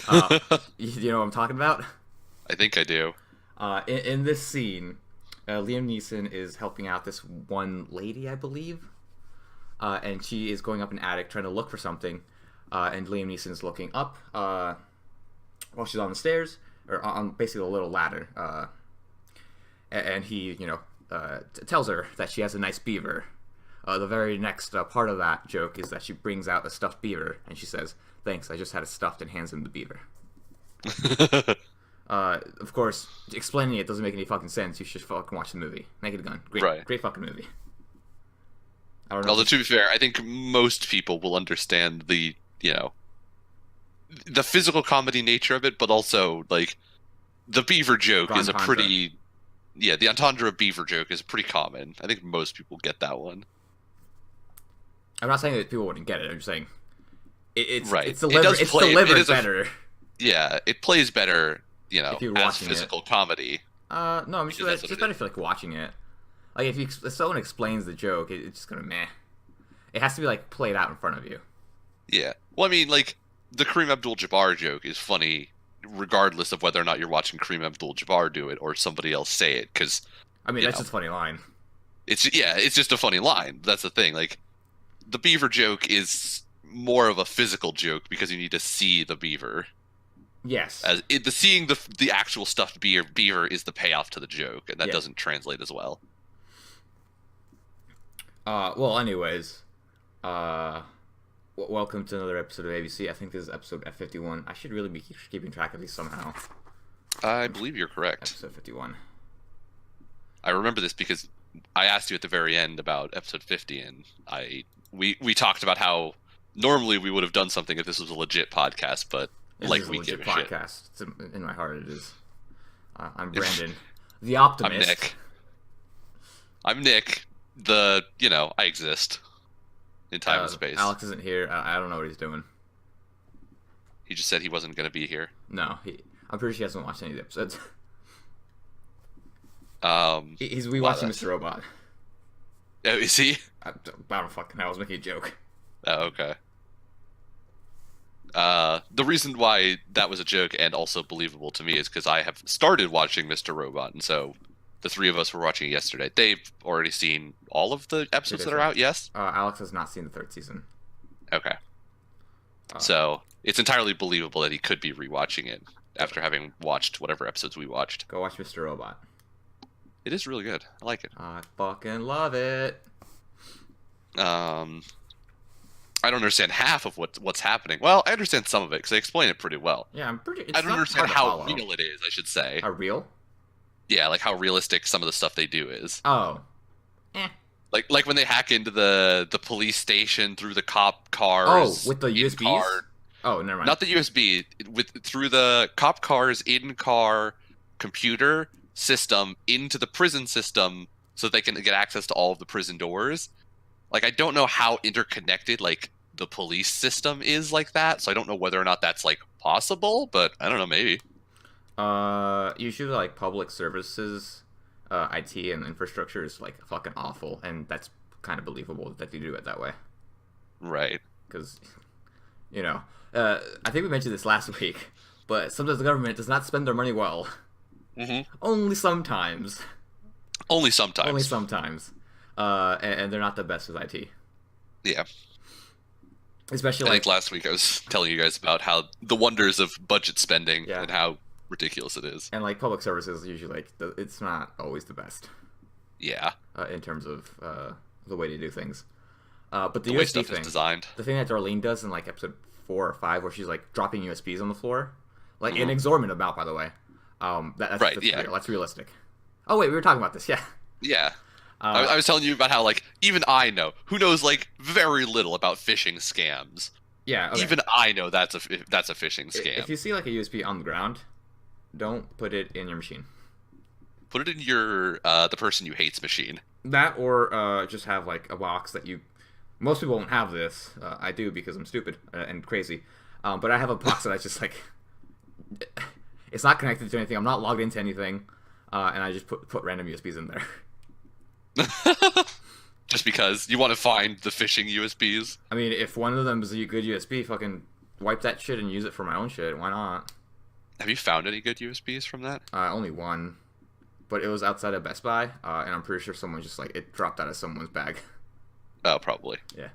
Uh, you know what I'm talking about? I think I do. In this scene, Liam Neeson is helping out this one lady, I believe, and she is going up an attic trying to look for something, and Liam Neeson's looking up while she's on the stairs, or on basically a little ladder, and he, tells her that she has a nice beaver. The very next part of that joke is that she brings out a stuffed beaver, and she says, "Thanks, I just had it stuffed," and hands him the beaver. Of course, explaining it doesn't make any fucking sense. You should fucking watch the movie. Naked Gun. Great, Right. great fucking movie. I don't know. Although to be fair, I think most people will understand the physical comedy nature of it, but also like the beaver joke is a Entendre. pretty yeah, the entendre beaver joke is pretty common. I think most people get that one. I'm not saying that people wouldn't get it. I'm just saying it's Right. it's It delivered does it's play- it delivered is a- better. Yeah, it plays better, If you're as watching it. physical comedy. No, I'm just, Because that's it's what just it better is. if you're like watching it. Like if someone explains the joke, it's just gonna meh. It has to be like played out in front of you. Yeah. Well, I mean, like the Kareem Abdul-Jabbar joke is funny regardless of whether or not you're watching Kareem Abdul-Jabbar do it or somebody else say it, because I mean, You that's know. just a funny line. it's just a funny line. That's the thing. Like the beaver joke is more of a physical joke because you need to see the beaver. Yes. Seeing the actual stuffed beaver is the payoff to the joke, and that Yeah. doesn't translate as well. Well, anyways, welcome to another episode of ABC. I think this is episode F51. I should really be keeping track of these somehow. I believe you're correct. Episode 51. I remember this because I asked you at the very end about episode 50, and we talked about how normally we would have done something if this was a legit podcast, but This like is a we legit give a shit. podcast. It's in my heart, it is. I'm Brandon, the I'm optimist. Nick. I exist in time and space. Alex isn't here. I don't know what he's doing. He just said he wasn't going to be here. No, I'm pretty sure he hasn't watched any of the episodes. Um, He's wow, rewatching that's- Mr. Robot. oh, is he? I don't fucking know. I was making a joke. Oh, okay. The reason why that was a joke and also believable to me is because I have started watching Mr. Robot, and so the three of us were watching it yesterday. They've already seen all of the episodes that are out, yes? Alex has not seen the third season. Okay. Uh, So it's entirely believable that he could be rewatching it after having watched whatever episodes we watched. Go watch Mr. Robot. It is really good. I like it. I fucking love it. I don't understand half of what's happening. Well, I understand some of it because they explain it pretty well. Yeah, I'm pretty. It's I don't not understand hard to how follow. real it is, I should say. How real? Yeah, like how realistic some of the stuff they do is. Oh. Eh. Like when they hack into the police station through the cop cars. Oh, with the USBs? in-car- Oh, never mind. Not the USB, through the cop cars in-car computer system into the prison system so they can get access to all of the prison doors. Like I don't know how interconnected like the police system is like that, so I don't know whether or not that's like possible, but I don't know, maybe. Usually like public services, IT and infrastructure is like fucking awful, and that's kind of believable that they do it that way. Right. Because, I think we mentioned this last week, but sometimes the government does not spend their money well. Mm-hmm. Only sometimes. Only sometimes. Only sometimes. And they're not the best with IT. Yeah. Especially I like think last week I was telling you guys about how the wonders of budget spending Yeah. and how ridiculous it is. and like public services usually like it's not always the best Yeah. in terms of the way to do things. But the The way USB stuff thing, is designed. the thing that Darlene does in like episode 4 or 5, where she's like dropping USBs on the floor, like an Mhm. exorbitant amount, by the way. That's Right, that's yeah. real, that's realistic. Oh wait, we were talking about this, yeah. Yeah. I was telling you about how like even I know who knows like very little about phishing scams. Yeah. Okay. Even I know that's a phishing scam. If you see like a USB on the ground, don't put it in your machine. Put it in your the person you hate's machine. That or just have like a box that you. Most people won't have this. I do because I'm stupid and crazy. But I have a box that I just like. It's not connected to anything. I'm not logged into anything, and I just put random USBs in there. Just because you want to find the phishing USBs. I mean, if one of them is a good USB, fucking wipe that shit and use it for my own shit. Why not? Have you found any good USBs from that? Only one, but it was outside of Best Buy, and I'm pretty sure someone just like it dropped out of someone's bag. Oh, probably. Yeah,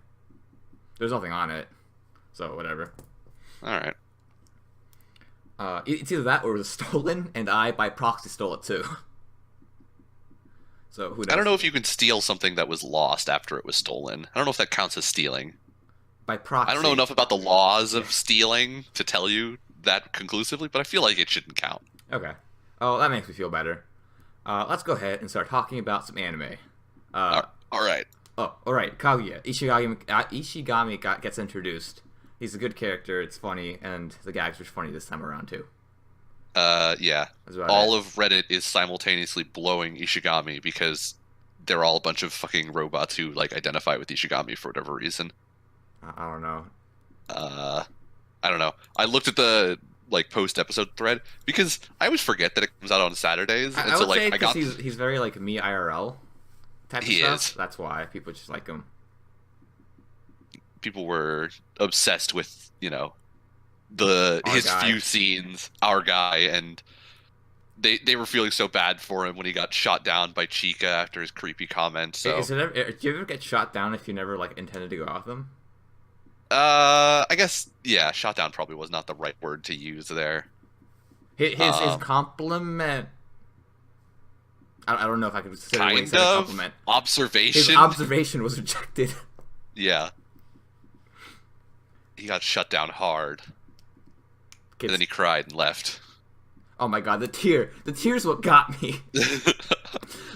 there's nothing on it, so whatever. All right. It's either that or it was stolen, and I by proxy stole it too. So who knows? I don't know if you can steal something that was lost after it was stolen. I don't know if that counts as stealing. By proxy. I don't know enough about the laws of stealing to tell you that conclusively, but I feel like it shouldn't count. Okay. Oh, that makes me feel better. Let's go ahead and start talking about some anime. All right. Oh, all right. Kaguya. Ishigami gets introduced. He's a good character. It's funny, and the gags were funny this time around too. Yeah. All of Reddit is simultaneously blowing Ishigami because they're all a bunch of fucking robots who like identify with Ishigami for whatever reason. I don't know. I don't know. I looked at the like post episode thread because I always forget that it comes out on Saturdays, and I so would like say I got he's very like me IRL type of He stuff. is. That's why people just like him. people were obsessed with Our his guy. few scenes, our guy, and they were feeling so bad for him when he got shot down by Chica after his creepy comment. So Do you ever get shot down if you never like intended to go off them? I guess yeah, shot down probably was not the right word to use there. His compliment. I don't know if I could consider what he Kind said a of compliment. observation. His observation was rejected. Yeah. He got shut down hard. And then he cried and left. Oh my god, the tear's what got me.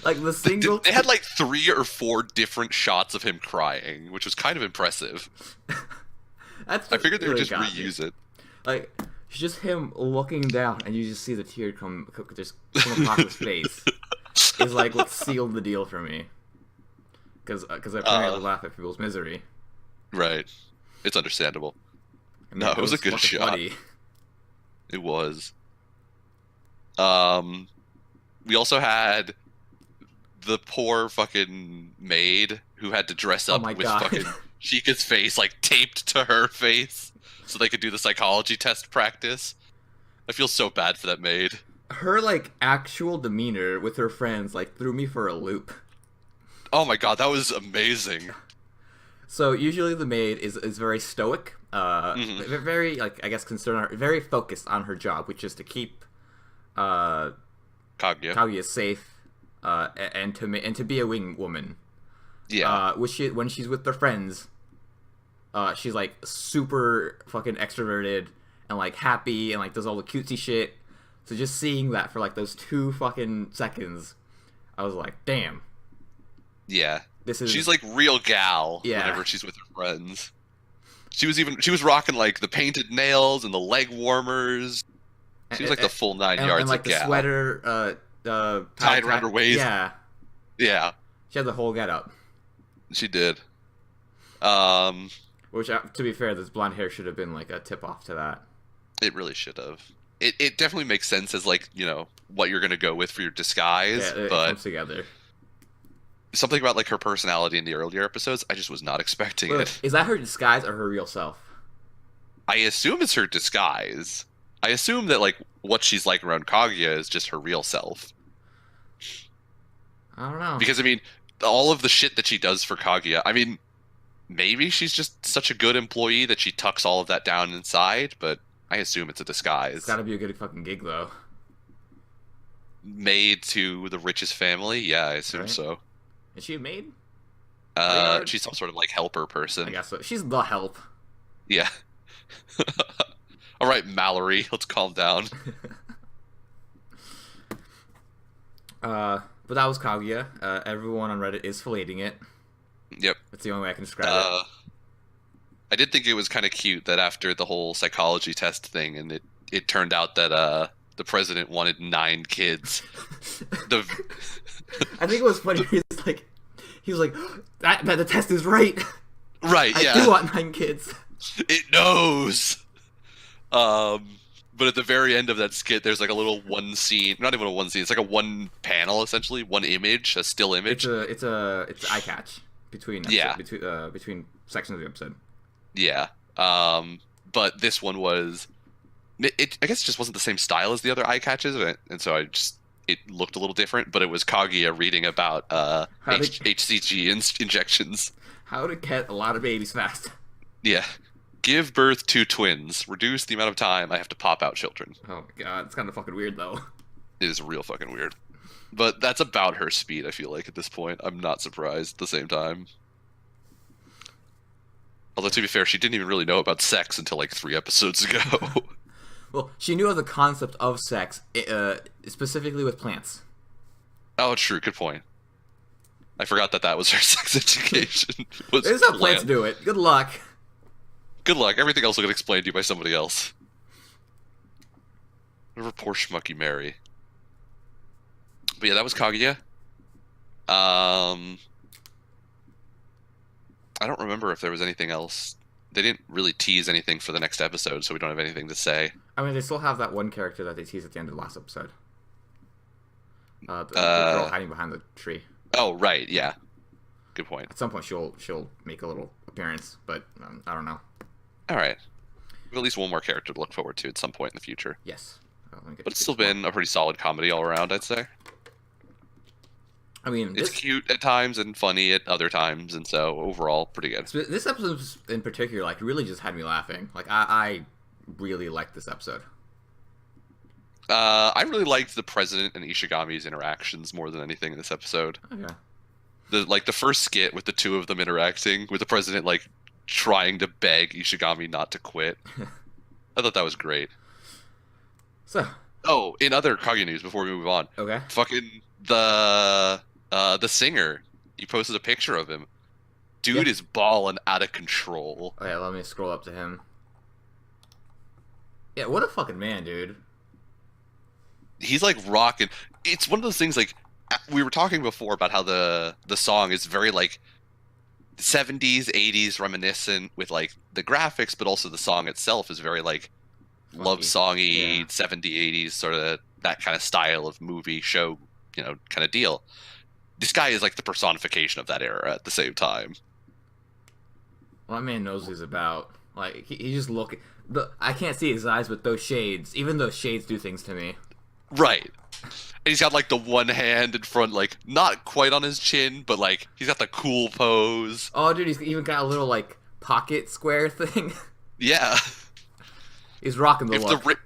Like the single. They had like 3 or 4 different shots of him crying, which was kind of impressive. That's I figured they would really just got me. reuse it. Like it's just him looking down, and you just see the tear just come across his face. Is like what sealed the deal for me. Because I apparently laugh at people's misery. Right. It's understandable. I mean, No, it was a good fucking shot. bloody. It was. We also had the poor fucking maid who had to dress up my with God. fucking Chica's face like taped to her face so they could do the psychology test practice. I feel so bad for that maid. Her like actual demeanor with her friends like threw me for a loop. Oh my god, that was amazing. So usually the maid is very stoic, Mhm. very like I guess concerned, on very focused on her job, which is to keep Kaguya. Kaguya safe, and to be a wing woman. Yeah. When she's with their friends, she's like super fucking extroverted and like happy and like does all the cutesy shit. So just seeing that for like those 2 fucking seconds, I was like, damn, Yeah. this is. She's like real gal Yeah. whenever she's with her friends. She was rocking like the painted nails and the leg warmers. She was like the full 9 yards and like of the gal. sweater, Tied around her waist. Yeah, Yeah, she had the whole get up. she did. Which, to be fair, this blonde hair should have been like a tip off to that. It really should have. It definitely makes sense as like what you're gonna go with for your disguise, Yeah, it but comes together. something about like her personality in the earlier episodes, I just was not expecting Wait, it. is that her disguise or her real self? I assume it's her disguise. I assume that like what she's like around Kaguya is just her real self. I don't know. Because I mean, all of the shit that she does for Kaguya, I mean, maybe she's just such a good employee that she tucks all of that down inside, but I assume it's a disguise. It's gotta be a good fucking gig though. Maid to the richest family? Yeah, I assume Right. so. Is she a maid? She's some sort of like helper person. I guess so. She's the help. Yeah. All right, Mallory, let's calm down. But that was Kaguya. Everyone on Reddit is filleting it. Yep. That's the only way I can describe it. I did think it was kind of cute that after the whole psychology test thing, and it turned out that the president wanted 9 kids. The I think it was funny. He was like, that the test is right. right, I yeah, do want 9 kids. it knows. But at the very end of that skit, there's like a little one scene, not even a one scene. It's like a one panel, essentially, one image, a still image. It's eye catch between Yeah. between sections of the episode. Yeah. but this one was I guess it just wasn't the same style as the other eye catches, and so it looked a little different. But it was Kaguya reading about HCG injections. How to get a lot of babies fast. Yeah. Give birth to twins. Reduce the amount of time I have to pop out children. Oh my god, it's kind of fucking weird though. It is real fucking weird. But that's about her speed, I feel like, at this point. I'm not surprised at the same time. Although, to be fair, she didn't even really know about sex until like 3 episodes ago. Well, she knew of the concept of sex, specifically with plants. Oh, true. Good point. I forgot that was her sex education. This is how plants do it. Good luck. Good luck. Everything else will get explained to you by somebody else. Whatever poor schmucky Mary. But yeah, that was Kaguya. I don't remember if there was anything else. They didn't really tease anything for the next episode, so we don't have anything to say. I mean, they still have that one character that they teased at the end of the last episode. The girl hiding behind the tree. Oh, right, yeah. Good point. At some point, she'll make a little appearance, but I don't know. All right. We have at least one more character to look forward to at some point in the future. Yes. But it's still been a pretty solid comedy all around, I'd say. I mean, it's cute at times and funny at other times, and so overall, pretty good. This episode in particular, like, really just had me laughing. Like, I really liked this episode. I really liked the president and Ishigami's interactions more than anything in this episode. Okay. The first skit with the two of them interacting, with the president like trying to beg Ishigami not to quit. I thought that was great. So. Oh, in other Kaguya news before we move on. Okay. Fucking the singer. You posted a picture of him. Dude is balling out of control. Oh yeah, let me scroll up to him. Yeah, what a fucking man, dude. He's like rocking. It's one of those things like we were talking before about how the song is very like 70s, 80s reminiscent with like the graphics, but also the song itself is very like love songy, 70s, 80s sort of that kind of style of movie show, kind of deal. This guy is like the personification of that era at the same time. Well, that man knows what he's about. Like he just I can't see his eyes with those shades. Even those shades do things to me. Right. And he's got like the one hand in front, like not quite on his chin, but like he's got the cool pose. Oh, dude, he's even got a little like pocket square thing. Yeah. He's rocking the look.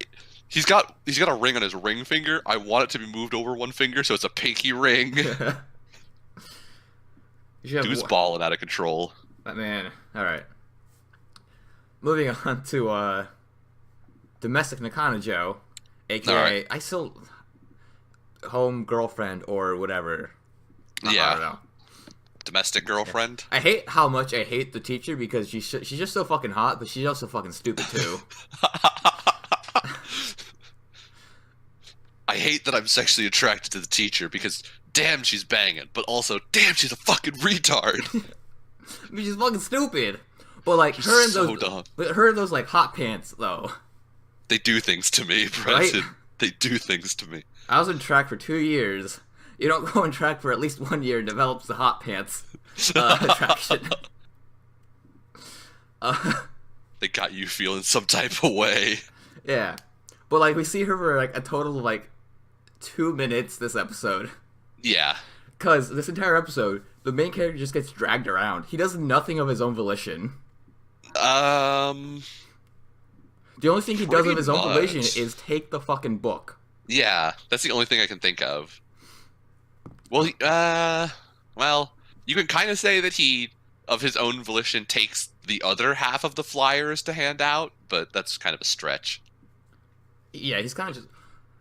He's got a ring on his ring finger. I want it to be moved over one finger, so it's a pinky ring. Dude's balling out of control. That man. All right. Moving on to domestic Nakano-jo, aka I still home girlfriend or whatever. Yeah. I don't know. Domestic girlfriend. I hate how much I hate the teacher because she's just so fucking hot, but she's also fucking stupid too. I hate that I'm sexually attracted to the teacher because damn she's banging, but also damn she's a fucking retard. I mean, she's fucking stupid. But like she's her and so those, dumb. But her and those like hot pants though. They do things to me, Brenton. Right? They do things to me. I was in track for 2 years. You don't go in track for at least 1 year and develops the hot pants attraction. They got you feeling some type of way. Yeah. But like we see her for like a total of like 2 minutes this episode. Yeah. Because this entire episode, the main character just gets dragged around. He does nothing of his own volition. The only thing he does of his own volition is take the fucking book. Yeah, that's the only thing I can think of. Well, you can kind of say that he, of his own volition, takes the other half of the flyers to hand out, but that's kind of a stretch. Yeah, he's kind of just...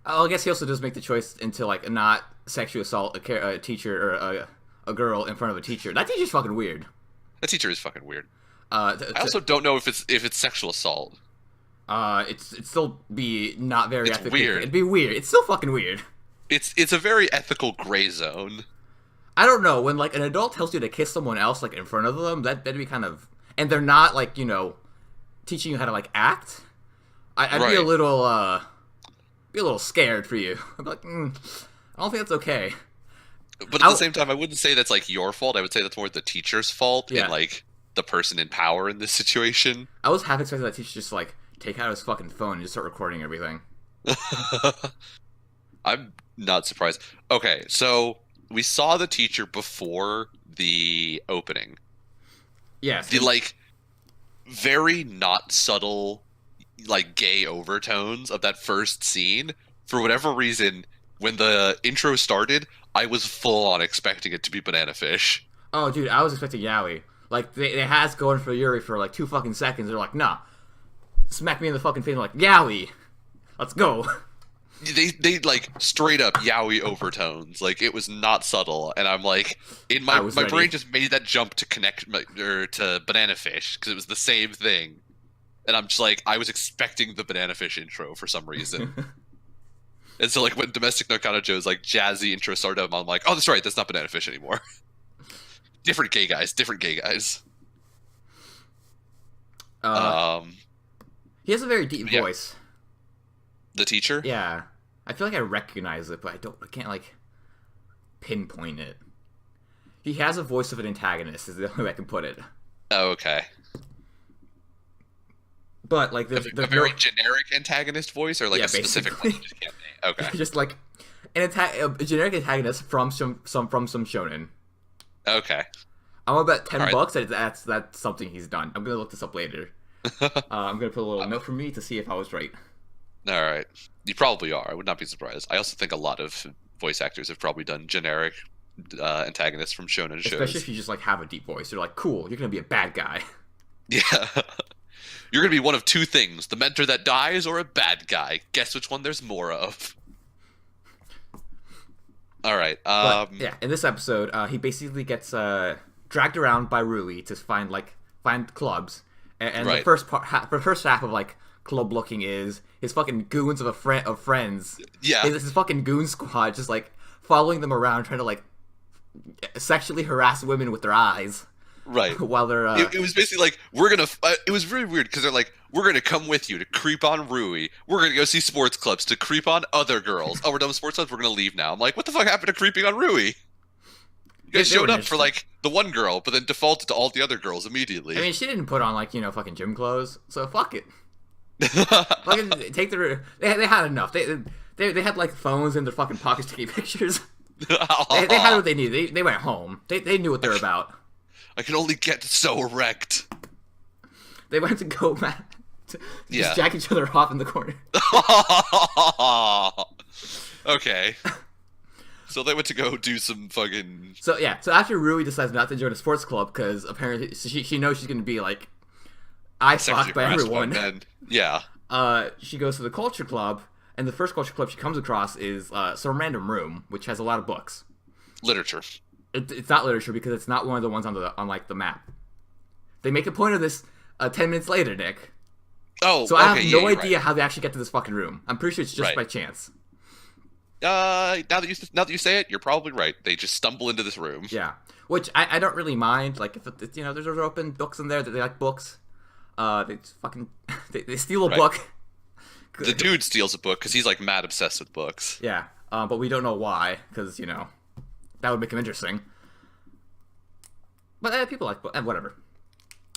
I guess he also does make the choice into, like, not sexually assault a teacher or a girl in front of a teacher. That teacher's fucking weird. That teacher is fucking weird. I also don't know if it's sexual assault. It'd still be not very ethical. Weird. It'd be weird. It's still fucking weird. It's a very ethical gray zone. I don't know, when like an adult tells you to kiss someone else like in front of them, that'd be kind of, and they're not like, teaching you how to like act. I'd be a little scared for you. I'd be like, I don't think that's okay. But at the same time, I wouldn't say that's like your fault. I would say that's more the teacher's fault. Yeah. And like the person in power in this situation. I was half expecting that teacher just like take out his fucking phone and just start recording everything. I'm not surprised. Okay, so we saw the teacher before the opening. Yes. The like very not subtle like gay overtones of that first scene. For whatever reason, when the intro started, I was full on expecting it to be Banana Fish. Oh, dude, I was expecting Yaoi. Like, they had us going for Yuri for like 2 fucking seconds. They're like, nah. Smack me in the fucking face. Like, Yaoi. Let's go. They like straight up yaoi overtones. Like it was not subtle, and I'm like, in my brain just made that jump to connect to Banana Fish because it was the same thing, and I'm just like, I was expecting the Banana Fish intro for some reason. And so like when Domestic No Joe's like jazzy intro started, I'm like, oh, that's right, that's not Banana Fish anymore. Different gay guys. He has a very deep voice. The teacher? Yeah. I feel like I recognize it, but I can't like pinpoint it. He has a voice of an antagonist is the only way I can put it. Oh, okay. But like a very generic antagonist voice, or like a specific one you just can't name? Okay. Just like a generic antagonist from some shonen. Okay. I'm gonna bet $10 that's something he's done. I'm gonna look this up later. I'm gonna put a little note for me to see if I was right. All right. You probably are. I would not be surprised. I also think a lot of voice actors have probably done generic antagonists from shonen shows. Especially if you just like have a deep voice. You're like, cool, you're gonna be a bad guy. Yeah. You're gonna be one of 2 things: the mentor that dies, or a bad guy. Guess which one there's more of. All right. But, yeah. In this episode, he basically gets dragged around by Rui to find clubs, and right. the first half of like club looking is his fucking goons of friends. Yeah. His fucking goon squad just like following them around, trying to like sexually harass women with their eyes. Right. While they're it was basically like, we're gonna it was really weird because they're like, we're gonna come with you to creep on Rui, we're gonna go see sports clubs to creep on other girls. Oh, we're done with sports clubs, we're gonna leave now. I'm like, what the fuck happened to creeping on Rui? You guys showed up for like the one girl, but then defaulted to all the other girls immediately. I mean, she didn't put on like, fucking gym clothes, so fuck it. Fucking take their. They had enough. They had like phones in their fucking pockets taking pictures. they had what they needed. They went home. They knew what they were about. I can only get so erect. They went to go just jack each other off in the corner. Okay. So they went to go do some fucking. So after Rui decides not to join a sports club because apparently she knows she's gonna be like eye-fucked by everyone. Yeah. She goes to the culture club, and the first culture club she comes across is some random room which has a lot of books. Literature. It's not literature because it's not one of the ones on like the map. They make a point of this 10 minutes later, Nick. Oh, so I have no idea how they actually get to this fucking room. I'm pretty sure it's just by chance. Now that you say it, you're probably right. They just stumble into this room. Yeah, which I don't really mind. Like if there's open books in there that they like books. They fucking they steal a book. The dude steals a book because he's like mad obsessed with books. Yeah, but we don't know why because that would make him interesting. But people like books. Whatever.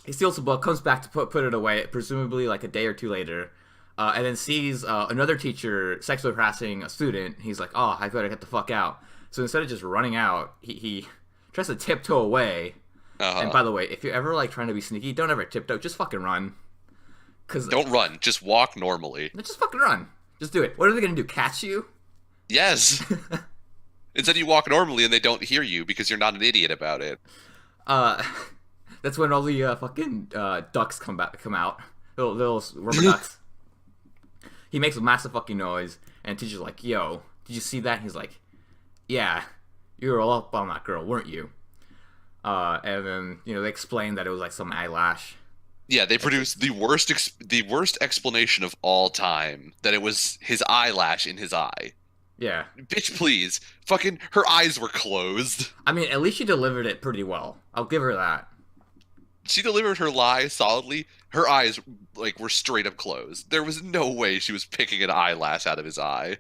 He steals a book, comes back to put it away, presumably like a day or 2 later, and then sees another teacher sexually harassing a student. He's like, "Oh, I better get the fuck out." So instead of just running out, he tries to tiptoe away. And by the way, if you're ever like trying to be sneaky, don't ever tiptoe. Just fucking run. Don't run. Just walk normally. Just fucking run. Just do it. What are they gonna do? Catch you? Yes. Instead, you walk normally, and they don't hear you because you're not an idiot about it. That's when all the fucking ducks come out. Little rubber ducks. He makes a massive fucking noise, and the teacher's like, "Yo, did you see that?" And he's like, "Yeah, you were all up on that girl, weren't you?" And then they explain that it was like some eyelash. Yeah, they produced the worst explanation of all time, that it was his eyelash in his eye. Yeah. Bitch, please. Fucking, her eyes were closed. I mean, at least she delivered it pretty well. I'll give her that. She delivered her lie solidly. Her eyes, were straight up closed. There was no way she was picking an eyelash out of his eye.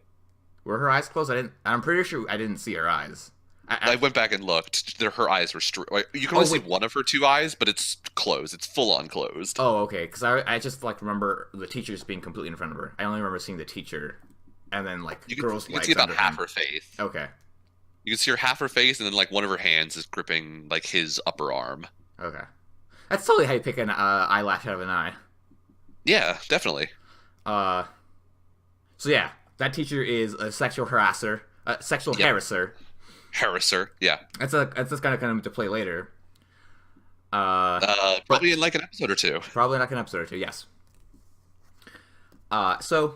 Were her eyes closed? I'm pretty sure I didn't see her eyes. I went back and looked. Her eyes were like, you can Oh, only see wait. one of her two eyes, but it's closed. It's full on closed. Oh, okay. Because I just like remember the teacher just being completely in front of her. I only remember seeing the teacher, and then like girls' You can legs see about under half him. her face. Okay. You can see her half her face, and then like one of her hands is gripping like his upper arm. Okay. That's totally how you pick an eyelash out of an eye. Yeah, definitely. Uh. So yeah, that teacher is a sexual harasser, sexual Yep. harasser. Harasser. Yeah. That's just gonna come into play later. Uh, Probably in like an episode or two. Probably like an episode or two. Yes. So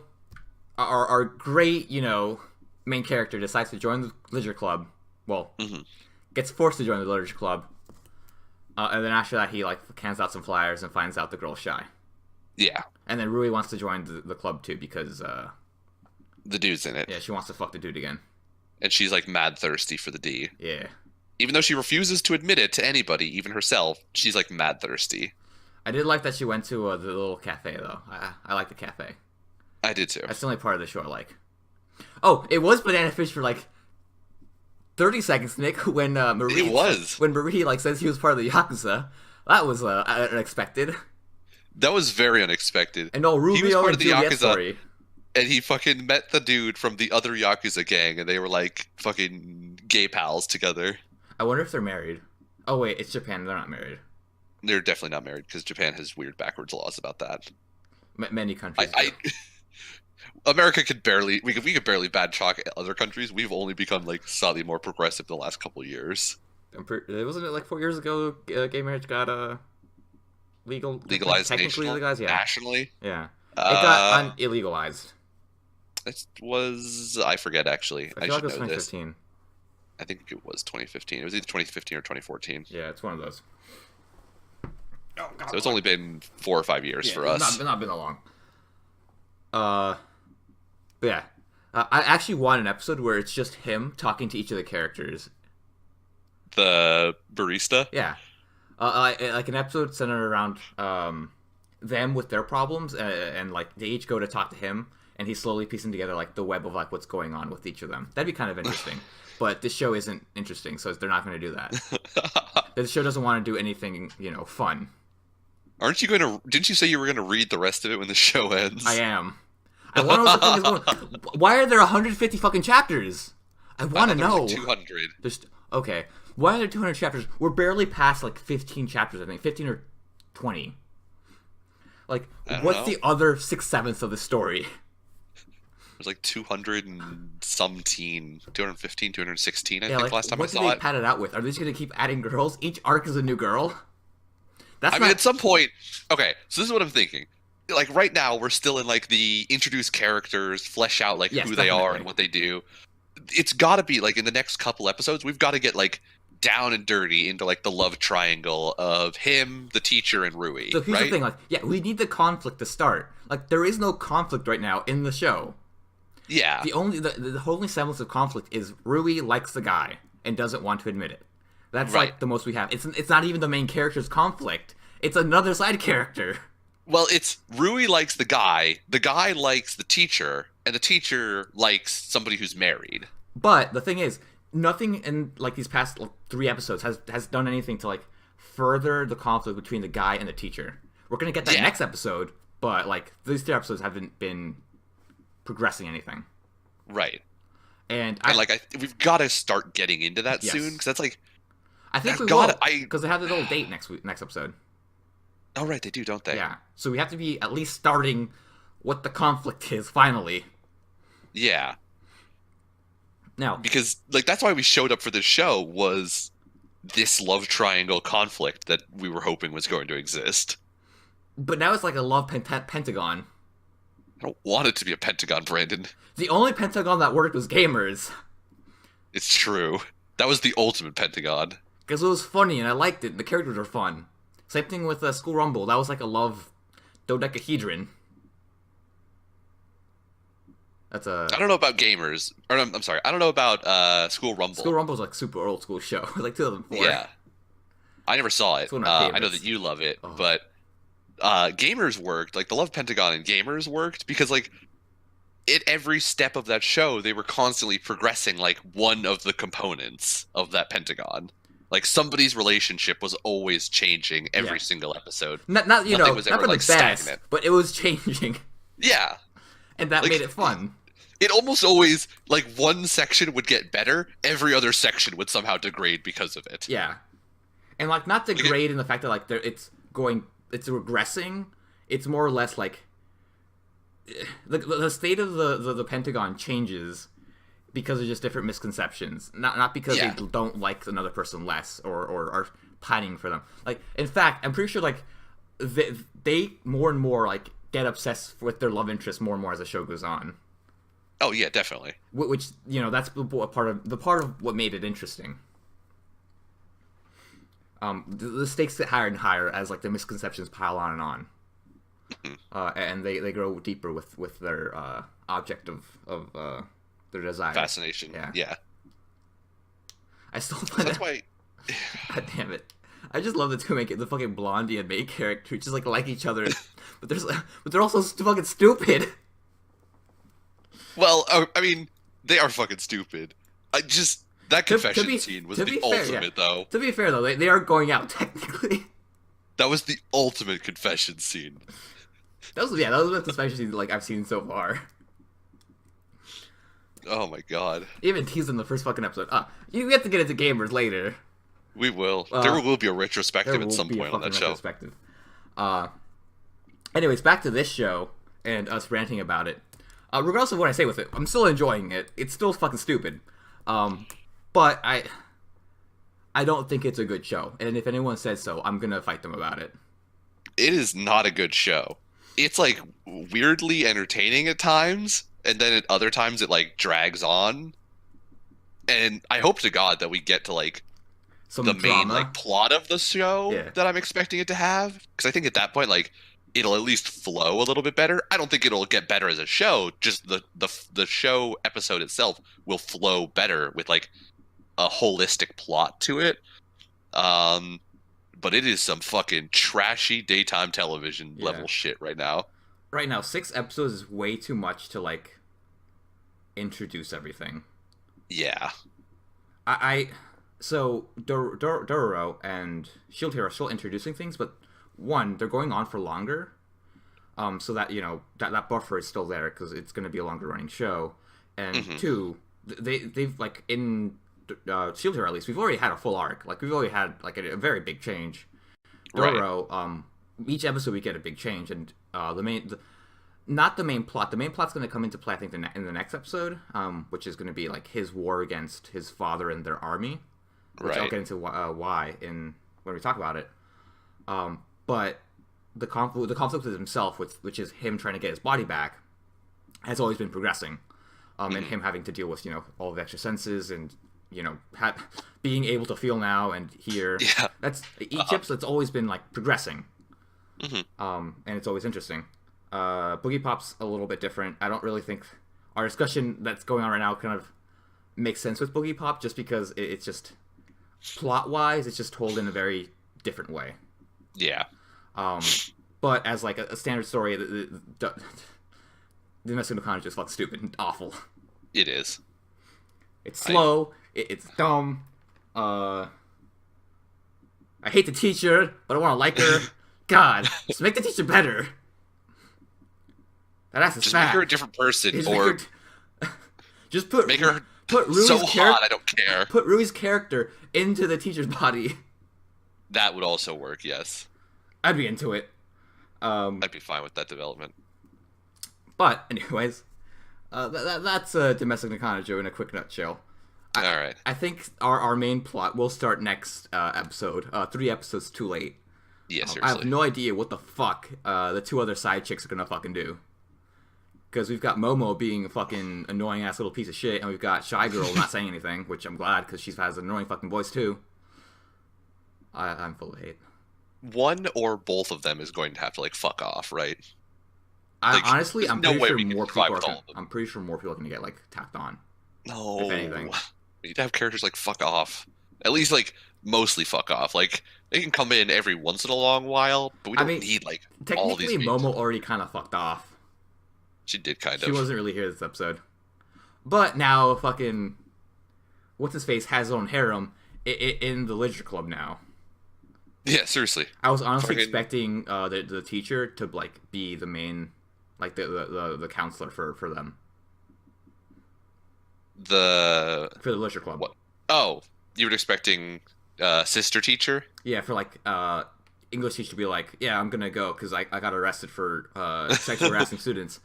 our great, main character decides to join the literature club. Well, Mhm. gets forced to join the literature club. And then after that, he like hands out some flyers and finds out the girl's shy. Yeah. And then Rui wants to join the club too because The dude's in it. yeah, she wants to fuck the dude again. And she's like mad thirsty for the D. Yeah. Even though she refuses to admit it to anybody, even herself, she's like mad thirsty. I did like that she went to the little cafe though. I like the cafe. I did too. That's the only part of the show I like. Oh, it was Banana Fish for like 30 seconds, Nick, when Marie It was. when Marie like says he was part of the Yakuza. That was unexpected. That was very unexpected. And no, He was Rubio part and of the Juliet Yakuza. story. And he fucking met the dude from the other Yakuza gang, and they were like fucking gay pals together. I wonder if they're married. Oh wait, it's Japan. They're not married. They're definitely not married because Japan has weird backwards laws about that. Many countries. I America could barely we could barely bad chalk other countries. We've only become like slightly more progressive the last couple of years. Wasn't it like 4 years ago? Gay marriage got Legalized technically legalized. Yeah, nationally. yeah. It got Uh, illegalized. it was I forget actually. I I feel like should it was know this. 2015. I think it was 2015. It was either 2015 or 2014. Yeah, it's one of those. Oh God. So it's only been 4 or 5 years for it's us. Not been that long. But yeah. I actually want an episode where it's just him talking to each of the characters. The barista. Yeah. Like an episode centered around them with their problems, and like they each go to talk to him, and he's slowly piecing together like the web of like what's going on with each of them. That'd be kind of interesting. But this show isn't interesting, so they're not going to do that. This show doesn't want to do anything, fun. Aren't you going to? Didn't you say you were going to read the rest of it when the show ends? I am. I want to know what the fuck is going. Why are there 150 fucking chapters? I want to know. Like 200. There's okay. Why are there 200 chapters? We're barely past like 15 chapters. I think 15 or 20. Like, I don't what's know. the other 6/7 of the story? There's like 200 and some teen, 215, 216. I Yeah, think like last time I what do saw they it. pad it out with? Are they just gonna keep adding girls? Each arc is a new girl. That's I mean, at some point, okay. So this is what I'm thinking. Like right now, we're still in like the introduce characters, flesh out like Yes, who they are definitely. and what they do. It's got to be like in the next couple episodes, we've got to get like down and dirty into like the love triangle of him, the teacher, and Rui. So here's right? the thing, like, yeah, we need the conflict to start. Like, there is no conflict right now in the show. Yeah. The only semblance of conflict is Rui likes the guy and doesn't want to admit it. That's Right. like the most we have. It's not even the main character's conflict. It's another side character. Well, it's Rui likes the guy likes the teacher, and the teacher likes somebody who's married. But the thing is, nothing in like these past 3 episodes has done anything to like further the conflict between the guy and the teacher. We're gonna get that Yeah. next episode, but like these 3 episodes haven't been progressing anything. Right. And And like we've got to start getting into that Yes. soon because that's like I think I've we got- will because they have the little date next episode. oh right they do, don't they? Yeah, so we have to be at least starting what the conflict is finally. Yeah. Now, Because like that's why we showed up for this show was this love triangle conflict that we were hoping was going to exist. but now it's like a love pentagon. I don't want it to be a pentagon, Brandon. The only pentagon that worked was Gamers It's true. That was the ultimate pentagon. because it was funny and I liked it. And the characters were fun. Same thing with School Rumble. That was like a love dodecahedron. That's a I don't know about gamers. Or I'm sorry. I don't know about School Rumble. School Rumble's like super old school show, like 2004. Yeah. I never saw it. It's one of my I know favorites. that you love it, Oh. but gamers worked. Like the love pentagon and gamers worked because like at every step of that show, they were constantly progressing like one of the components of that pentagon. Like somebody's relationship was always changing every single episode. Not Nothing was not ever for the like best, stagnant. but it was changing, Yeah. and that Like, made it fun. It almost always like one section would get better, every other section would somehow degrade because of it. Yeah, and like not degrade in the fact that like it's regressing. It's more or less like the state of the Pentagon changes because of just different misconceptions, not because they don't like another person less or are pining for them. Like, in fact, I'm pretty sure like they more and more like get obsessed with their love interest more and more as the show goes on. Oh yeah, definitely. Which, you know, that's part of what made it interesting. The stakes get higher and higher as like the misconceptions pile on and on. And they grow deeper with their object of their desire. Fascination. Yeah. I still find that's why. God damn it! I just love the two the fucking Blondie and May character who just like each other, but they're also fucking stupid. Well, I mean, they are fucking stupid. That confession scene was the ultimate, though. To be fair, though, they are going out technically. That was the ultimate confession scene. That was the best confession scene like I've seen so far. Oh my god. Even teased in the first fucking episode. You get to get into gamers later. We will. There will be a retrospective at some point on that show. Anyways, back to this show and us ranting about it. Regardless of what I say with it, I'm still enjoying it. It's still fucking stupid. But I don't think it's a good show. And if anyone says so, I'm gonna fight them about it. It is not a good show. It's like weirdly entertaining at times, and then at other times it like drags on. And I hope to God that we get to like the main like plot of the show that I'm expecting it to have, because I think at that point like it'll at least flow a little bit better. I don't think it'll get better as a show. Just the show episode itself will flow better with like a holistic plot to it. But it is some fucking trashy daytime television level shit right now. Right now, 6 episodes is way too much to like introduce everything. Yeah. So Dororo and Shield Hero are still introducing things, but one, they're going on for longer, so that, you know, that buffer is still there because it's going to be a longer running show, and two, they've like in Shield Hero at least, we've already had a full arc, like we've already had like a very big change. Dororo, each episode we get a big change, and not the main plot. The main plot's going to come into play, I think, in the next episode, which is going to be like his war against his father and their army, which I'll get into why when we talk about it. But the conflict with himself, which is him trying to get his body back, has always been progressing, and him having to deal with, you know, all the extra senses and, you know, being able to feel now and hear. Yeah. That's each episode's always been like progressing, and it's always interesting. Boogie Pop's a little bit different. I don't really think our discussion that's going on right now kind of makes sense with Boogie Pop, just because it's just plot wise, it's just told in a very different way. Yeah. But as like a standard story, the Domestic no Kanji is fucking stupid and awful. It is. It's slow. It's dumb. I hate the teacher, but I want to like her. God, just make the teacher better. That ass is just fat. Make her a different person, just put her Rui's so hot. I don't care. Put Rui's character into the teacher's body. That would also work. Yes. I'd be into it. I'd be fine with that development. But anyways, that's Domestic no Kanji in a quick nutshell. All right. I think our main plot will start next episode. 3 episodes too late. Yeah, seriously. I have no idea what the fuck the 2 other side chicks are gonna fucking do. Because we've got Momo being a fucking annoying ass little piece of shit, and we've got Shy Girl not saying anything, which I'm glad because she has an annoying fucking voice too. I'm full of hate. One or both of them is going to have to like fuck off, right? Honestly, I'm pretty sure more people are. I'm pretty sure more people are gonna get like tacked on. No, if anything, we need to have characters like fuck off. At least like mostly fuck off. Like they can come in every once in a long while, but we don't need like all these. Technically, Momo already kind of fucked off. She did kind She of. wasn't really here this episode. But now fucking what's his face has his own harem in the literature club now. Yeah, seriously. I was honestly Fucking- expecting the teacher to like be the main, like the counselor for them The for the literature club. what? Oh, you were expecting sister teacher? Yeah, for like English teacher to be like, yeah, I'm gonna go because I got arrested for sexually harassing students.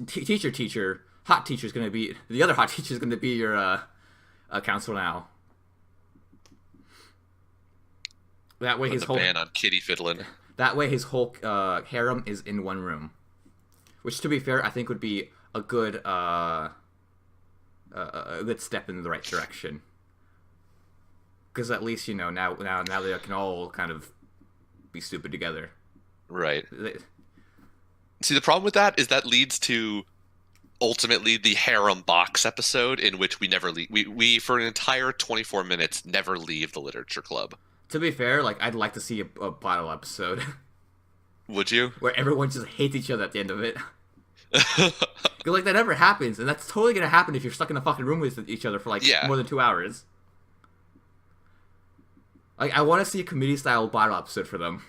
Teacher, hot teacher's gonna be the other hot teacher's gonna be your counselor now. That way his The whole ban on kitty fiddling. that way his whole harem is in one room, which to be fair, I think would be a good step in the right direction. Because at least now they can all kind of be stupid together. Right. See, the problem with that is that leads to ultimately the harem box episode in which we never leave. We for an entire 24 minutes never leave the literature club. To be fair, like I'd like to see a bottle episode Would you? where everyone just hates each other at the end of it. Because like that never happens, and that's totally gonna happen if you're stuck in a fucking room with each other for like Yeah. more than 2 hours. Like I want to see a comedy style bottle episode for them.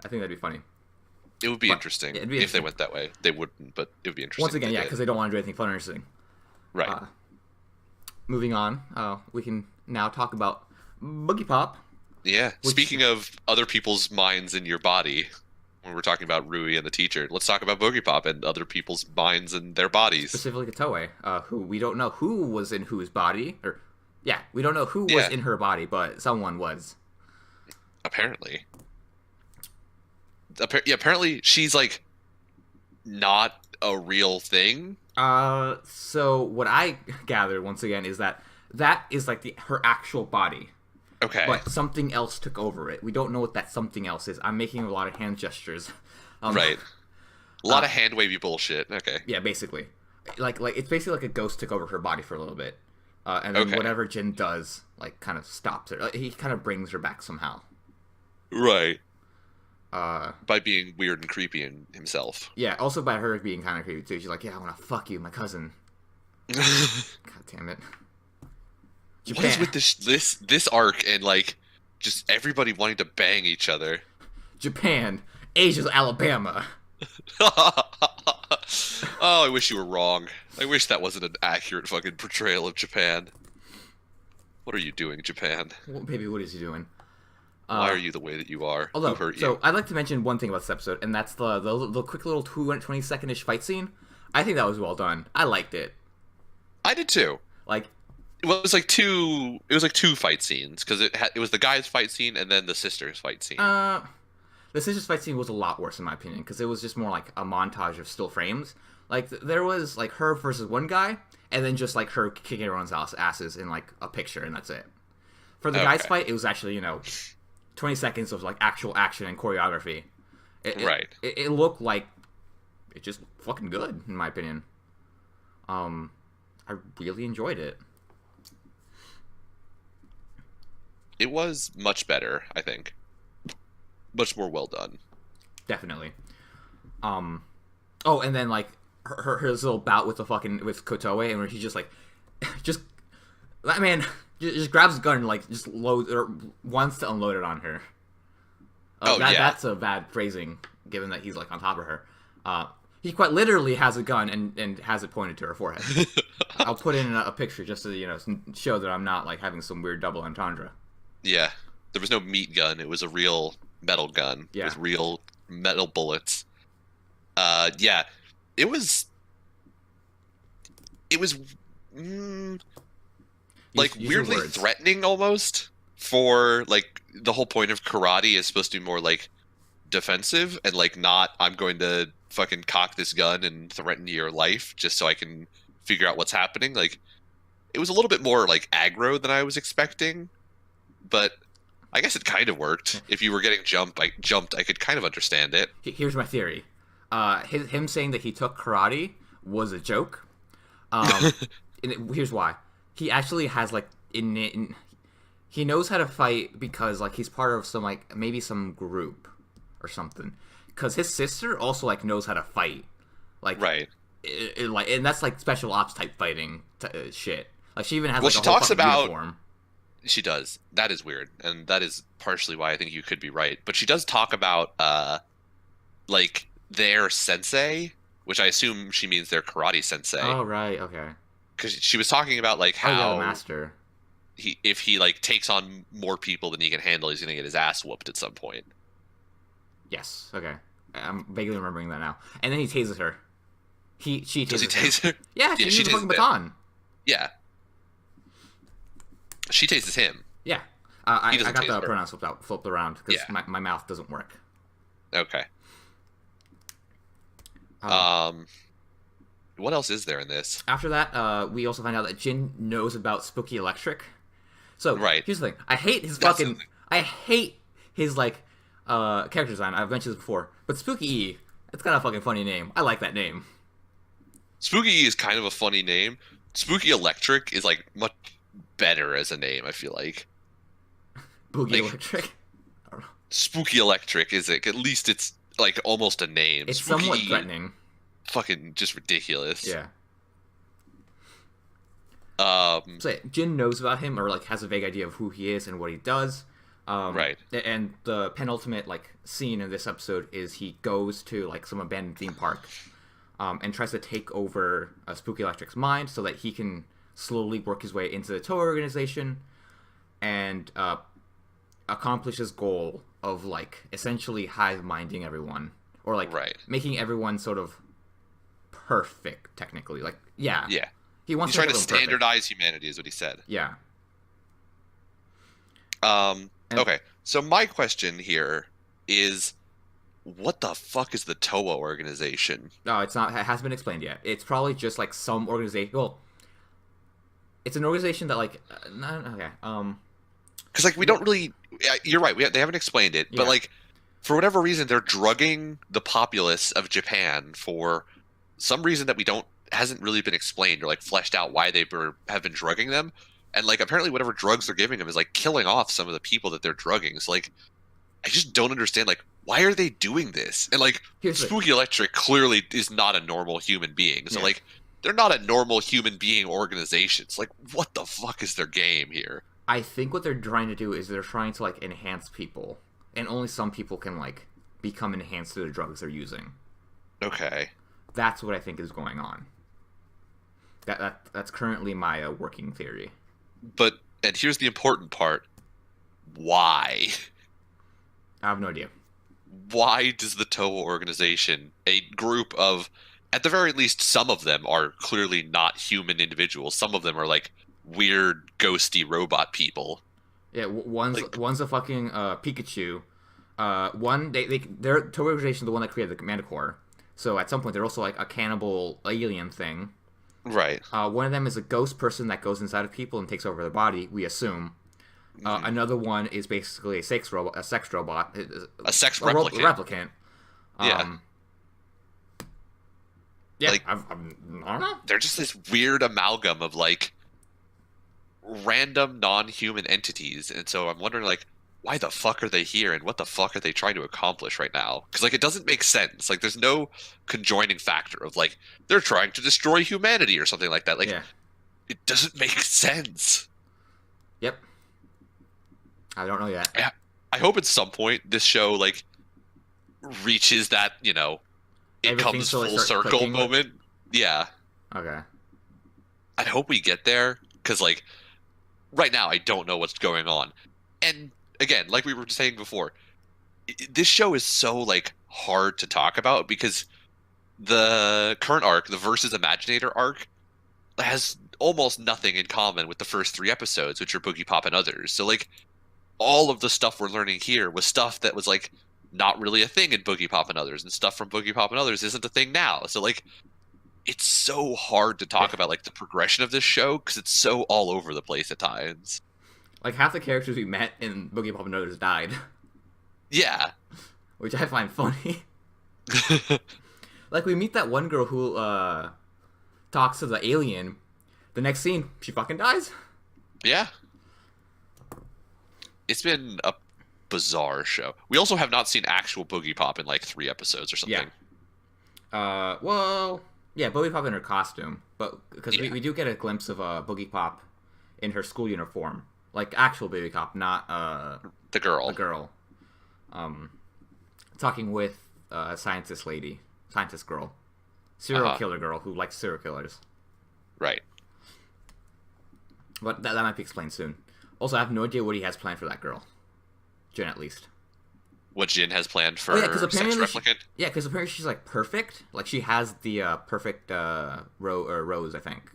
I think that'd be funny. It would be But- interesting yeah, it'd be if they interesting. went that way. They wouldn't, but it would be interesting. Once again, if they yeah, did. because they don't want to do anything fun or interesting. Right. Moving on, we can now talk about Boogie Pop. Yeah. Which- Speaking of other people's minds in your body, when we're talking about Rui and the teacher, let's talk about Boogie Pop and other people's minds and their bodies. Specifically Katoe, who we don't know who was in whose body, or yeah, we don't know who was Yeah. in her body, but someone was. Apparently. Yeah, apparently she's like not a real thing. So what I gathered once again is that is like her actual body, Okay. but something else took over it. We don't know what that something else is. I'm making a lot of hand gestures. Right. A lot of hand wavy bullshit. Okay. Yeah, basically, like it's basically like a ghost took over her body for a little bit, and then Okay. whatever Jin does, like, kind of stops her. He kind of brings her back somehow. Right. Uh, By being weird and creepy in himself. yeah. Also by her being kind of creepy too. She's like, "Yeah, I want to fuck you, my cousin." God damn it. What is with this arc and like just everybody wanting to bang each other? Japan, Asia's Alabama. Oh, I wish you were wrong. I wish that wasn't an accurate fucking portrayal of Japan. What are you doing, Japan? Well, baby, what is he doing? Why are you the way that you are? Although, Who hurt you? so I'd like to mention one thing about this episode, and that's the quick little 220-second-ish fight scene. I think that was well done. I liked it. I did too. Like, It was like two. It was like two fight scenes because it was the guy's fight scene and then the sister's fight scene. the sister's fight scene was a lot worse in my opinion because it was just more like a montage of still frames. Like there was like her versus one guy, and then just like her kicking everyone's asses in like a picture, and that's it. For the guy's Okay. fight, it was actually 20 seconds of like actual action and choreography. Right. It looked like it's just fucking good in my opinion. I really enjoyed it. It was much better, I think. Much more well done. Definitely. Oh, and then like her little bout with Kotoe, and where she just like, just that man just grabs a gun and like just loads or wants to unload it on her. Yeah. That's a bad phrasing, given that he's like on top of her. He quite literally has a gun and has it pointed to her forehead. I'll put in a picture just to show that I'm not like having some weird double entendre. Yeah. There was no meat gun. It was a real metal gun Yeah. with real metal bullets. Yeah. It was like Use your weirdly words. threatening almost for like the whole point of karate is supposed to be more like defensive and like not I'm going to fucking cock this gun and threaten your life just so I can figure out what's happening. Like it was a little bit more like aggro than I was expecting, but I guess it kind of worked. If you were getting jumped, I could kind of understand it. Here's my theory. Him saying that he took karate was a joke. Here's why. He actually has like he knows how to fight because like he's part of some like maybe some group or something. because his sister also like knows how to fight, like Right. like, and that's like special ops type fighting shit. Like she even has Well, like she a whole talks fucking about- uniform. She does. That is weird, and that is partially why I think you could be right. But she does talk about like their sensei, which I assume she means their karate sensei, Oh right, okay. because she was talking about like Oh yeah, how the master. if he like takes on more people than he can handle, he's gonna get his ass whooped at some point. Yes, okay. I'm vaguely remembering that now. And then he tases her. She Does he tases him. tase her? Yeah, she Yeah, uses she the tases fucking him. baton. Yeah. She tases him. Yeah. He I doesn't got tase the her. pronouns flipped around because Yeah. my mouth doesn't work. Okay. Um, What else is there in this? After that, we also find out that Jin knows about Spooky Electric. So Right. here's the thing: I hate his That's fucking. the thing. I hate his like character design. I've mentioned this before, but Spooky E, it's got a fucking funny name. I like that name. Spooky is kind of a funny name. Spooky Electric is like much better as a name, I feel like. Boogie Like- Electric. Spooky Electric is like, at least it's like almost a name. It's Spooky somewhat threatening. Fucking just ridiculous. Yeah. Um So yeah, Jin knows about him, or like has a vague idea of who he is and what he does. Right. And the penultimate like scene in this episode is he goes to like some abandoned theme park, and tries to take over Spooky Electric's mind so that he can slowly work his way into the Toei organization, and accomplish his goal of like essentially hive minding everyone, or like Right. making everyone sort of perfect technically. Like yeah, yeah. he wants He's trying to make everyone perfect. standardize humanity is what he said. Yeah. And- And- okay. So my question here is what the fuck is the TOA organization? No, it's not. It hasn't been explained yet. It's probably just like some organization. Well, it's an organization that like. Okay. Because like we don't really. You're right. They haven't explained it, but Yeah. like for whatever reason they're drugging the populace of Japan for some reason that we don't hasn't really been explained or like fleshed out why have been drugging them. And like apparently whatever drugs they're giving them is like killing off some of the people that they're drugging. So like I just don't understand like why are they doing this? And like Here's the Spooky Electric clearly is not a normal human being. So Yeah. like they're not a normal human being organization. It's like what the fuck is their game here? I think what they're trying to do is they're trying to like enhance people, and only some people can like become enhanced to the drugs they're using. Okay. That's what I think is going on. That's currently my working theory. But and here's the important part. Why? I have no idea. Why does the TOA organization, a group of at the very least some of them are clearly not human individuals. Some of them are like weird ghosty robot people. Yeah, one's a fucking Pikachu. One their Toei organization is the one that created the Commando Corps. So at some point they're also like a cannibal alien thing. Right. One of them is a ghost person that goes inside of people and takes over their body. We assume. Another one is basically a sex robot. A sex A replicant. replicant. Yeah. Yeah. Like- I don't know. They're just this weird amalgam of like random non-human entities. And so I'm wondering like why the fuck are they here and what the fuck are they trying to accomplish right now? Because like it doesn't make sense. Like there's no conjoining factor of like they're trying to destroy humanity or something like that. Like Yeah. it doesn't make sense. Yep. I don't know yet. I hope at some point this show like reaches that, you know, it Everything comes slowly full starts circle clicking. moment. Yeah. Okay. I hope we get there because like right now I don't know what's going on. And again, like we were saying before, this show is so like hard to talk about because the current arc, the Versus Imaginator arc, has almost nothing in common with the first 3 episodes, which are Boogie Pop and others. So like all of the stuff we're learning here was stuff that was like not really a thing in Boogie Pop and others, and stuff from Boogie Pop and others isn't a thing now. So like it's so hard to talk about like the progression of this show because it's so all over the place at times. Like half the characters we met in Boogie Pop and Others died, Yeah. which I find funny. Like we meet that one girl who talks to the alien. The next scene, she fucking dies. Yeah. It's been a bizarre show. We also have not seen actual Boogie Pop in like 3 episodes or something. Well, yeah, Boogie Pop in her costume, but because Yeah. we do get a glimpse of Boogie Pop in her school uniform, like actual Boogie Pop, not The girl. the girl. Talking with a scientist girl, serial killer girl who likes serial killers. Right. But that might be explained soon. Also, I have no idea what he has planned for that girl. Jin, at least. What Jin has planned for because Sex apparently, Replicant. because apparently she's like perfect. Like she has the perfect rose, I think.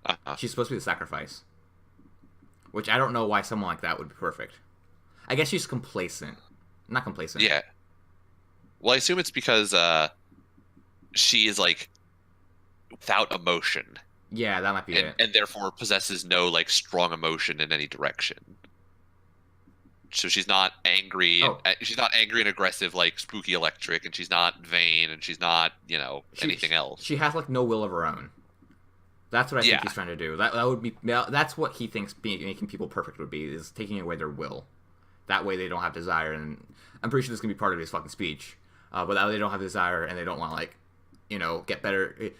Uh-huh. She's supposed to be the sacrifice. Which I don't know why someone like that would be perfect. I guess she's complacent. Not complacent. Yeah. Well, I assume it's because she is like without emotion. Yeah, that might be it. And therefore possesses no like strong emotion in any direction. So she's not angry. Oh. She's not angry and aggressive like Spooky Electric, and she's not vain, and she's not anything else. She has like no will of her own. That's what I think Yeah. he's trying to do. That would be. That's what he thinks making people perfect would be, is taking away their will. That way they don't have desire, and I'm pretty sure this is gonna be part of his fucking speech. But that way they don't have desire, and they don't want to like, get better,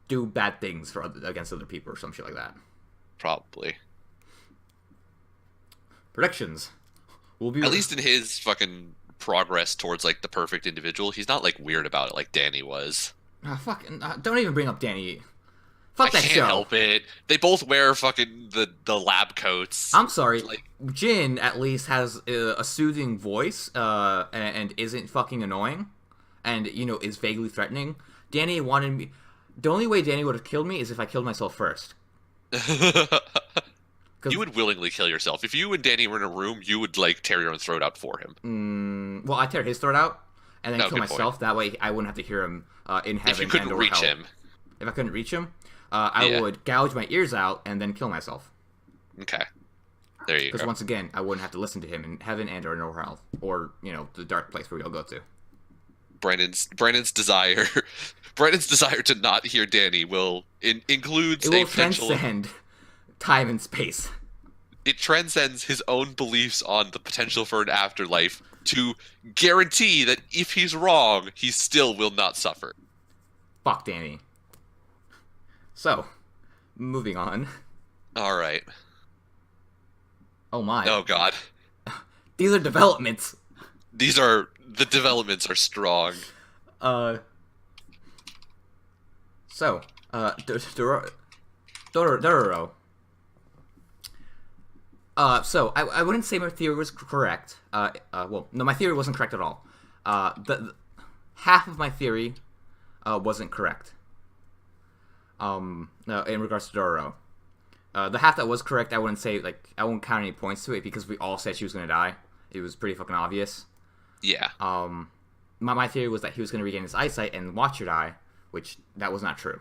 do bad things against other people or some shit like that. Probably. Predictions. Will be At least in his fucking progress towards like the perfect individual, he's not like weird about it like Danny was. Don't even bring up Danny. Fuck I that can't show. help it. They both wear fucking the lab coats. I'm sorry. Like- Jin at least has a soothing voice, and isn't fucking annoying, and is vaguely threatening. Danny wanted me. The only way Danny would have killed me is if I killed myself first. You would willingly kill yourself. If you and Danny were in a room, you would like tear your own throat out for him. Well, I tear his throat out and then Oh, kill good myself. point. That way, I wouldn't have to hear him in heaven. If you couldn't and/or reach hell. him. If I couldn't reach him, I Yeah. would gouge my ears out and then kill myself. Okay. There you Because go. once again, I wouldn't have to listen to him in heaven and/or no hell, or the dark place where we all go to. Brandon's desire Brandon's desire to not hear Danny includes It will a potential. transcend time and space. It transcends his own beliefs on the potential for an afterlife to guarantee that if he's wrong, he still will not suffer. Fuck Danny. So, moving on. All right. Oh my. Oh God. These are developments. The developments are strong. So, Dororo. So I wouldn't say my theory was correct. Well, no, my theory wasn't correct at all. The half of my theory wasn't correct. No, in regards to Dororo. The half that was correct, I wouldn't count any points to it because we all said she was gonna die. It was pretty fucking obvious. Yeah. My theory was that he was gonna regain his eyesight and watch her die, which that was not true.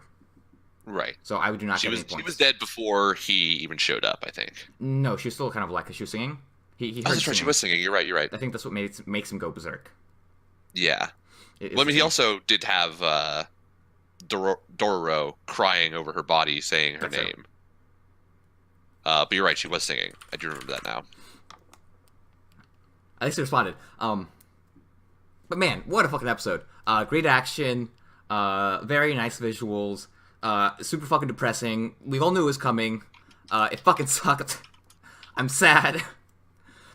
Right. So I do not get any She points. was dead before he even showed up, I think. No, she was still kind of alive because she was singing. He Oh, heard that's right. She singing. was singing. You're right. I think that's what makes him go berserk. Yeah. It's Well, I mean, he the- also did have Dororo crying over her body, saying her That's it. name. But you're right. She was singing. I do remember that now. At least he responded. But man, what a fucking episode. Great action. Very nice visuals. Super fucking depressing. We all knew it was coming. It fucking sucked. I'm sad.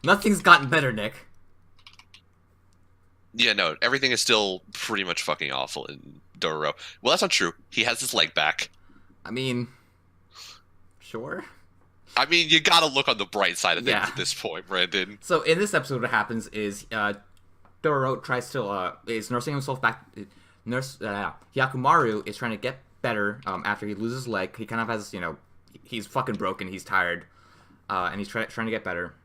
Nothing's gotten better, Nick. Yeah, no, everything is still pretty much fucking awful in Dororo. Well, that's not true. He has his leg back. I mean, sure. I mean, you gotta look on the bright side of things Yeah. at this point, Brandon. So in this episode, what happens is Dororo tries to is nursing himself back. Hyakumaru is trying to get better after he loses his leg. He kind of has he's fucking broken. He's tired, and he's trying to get better.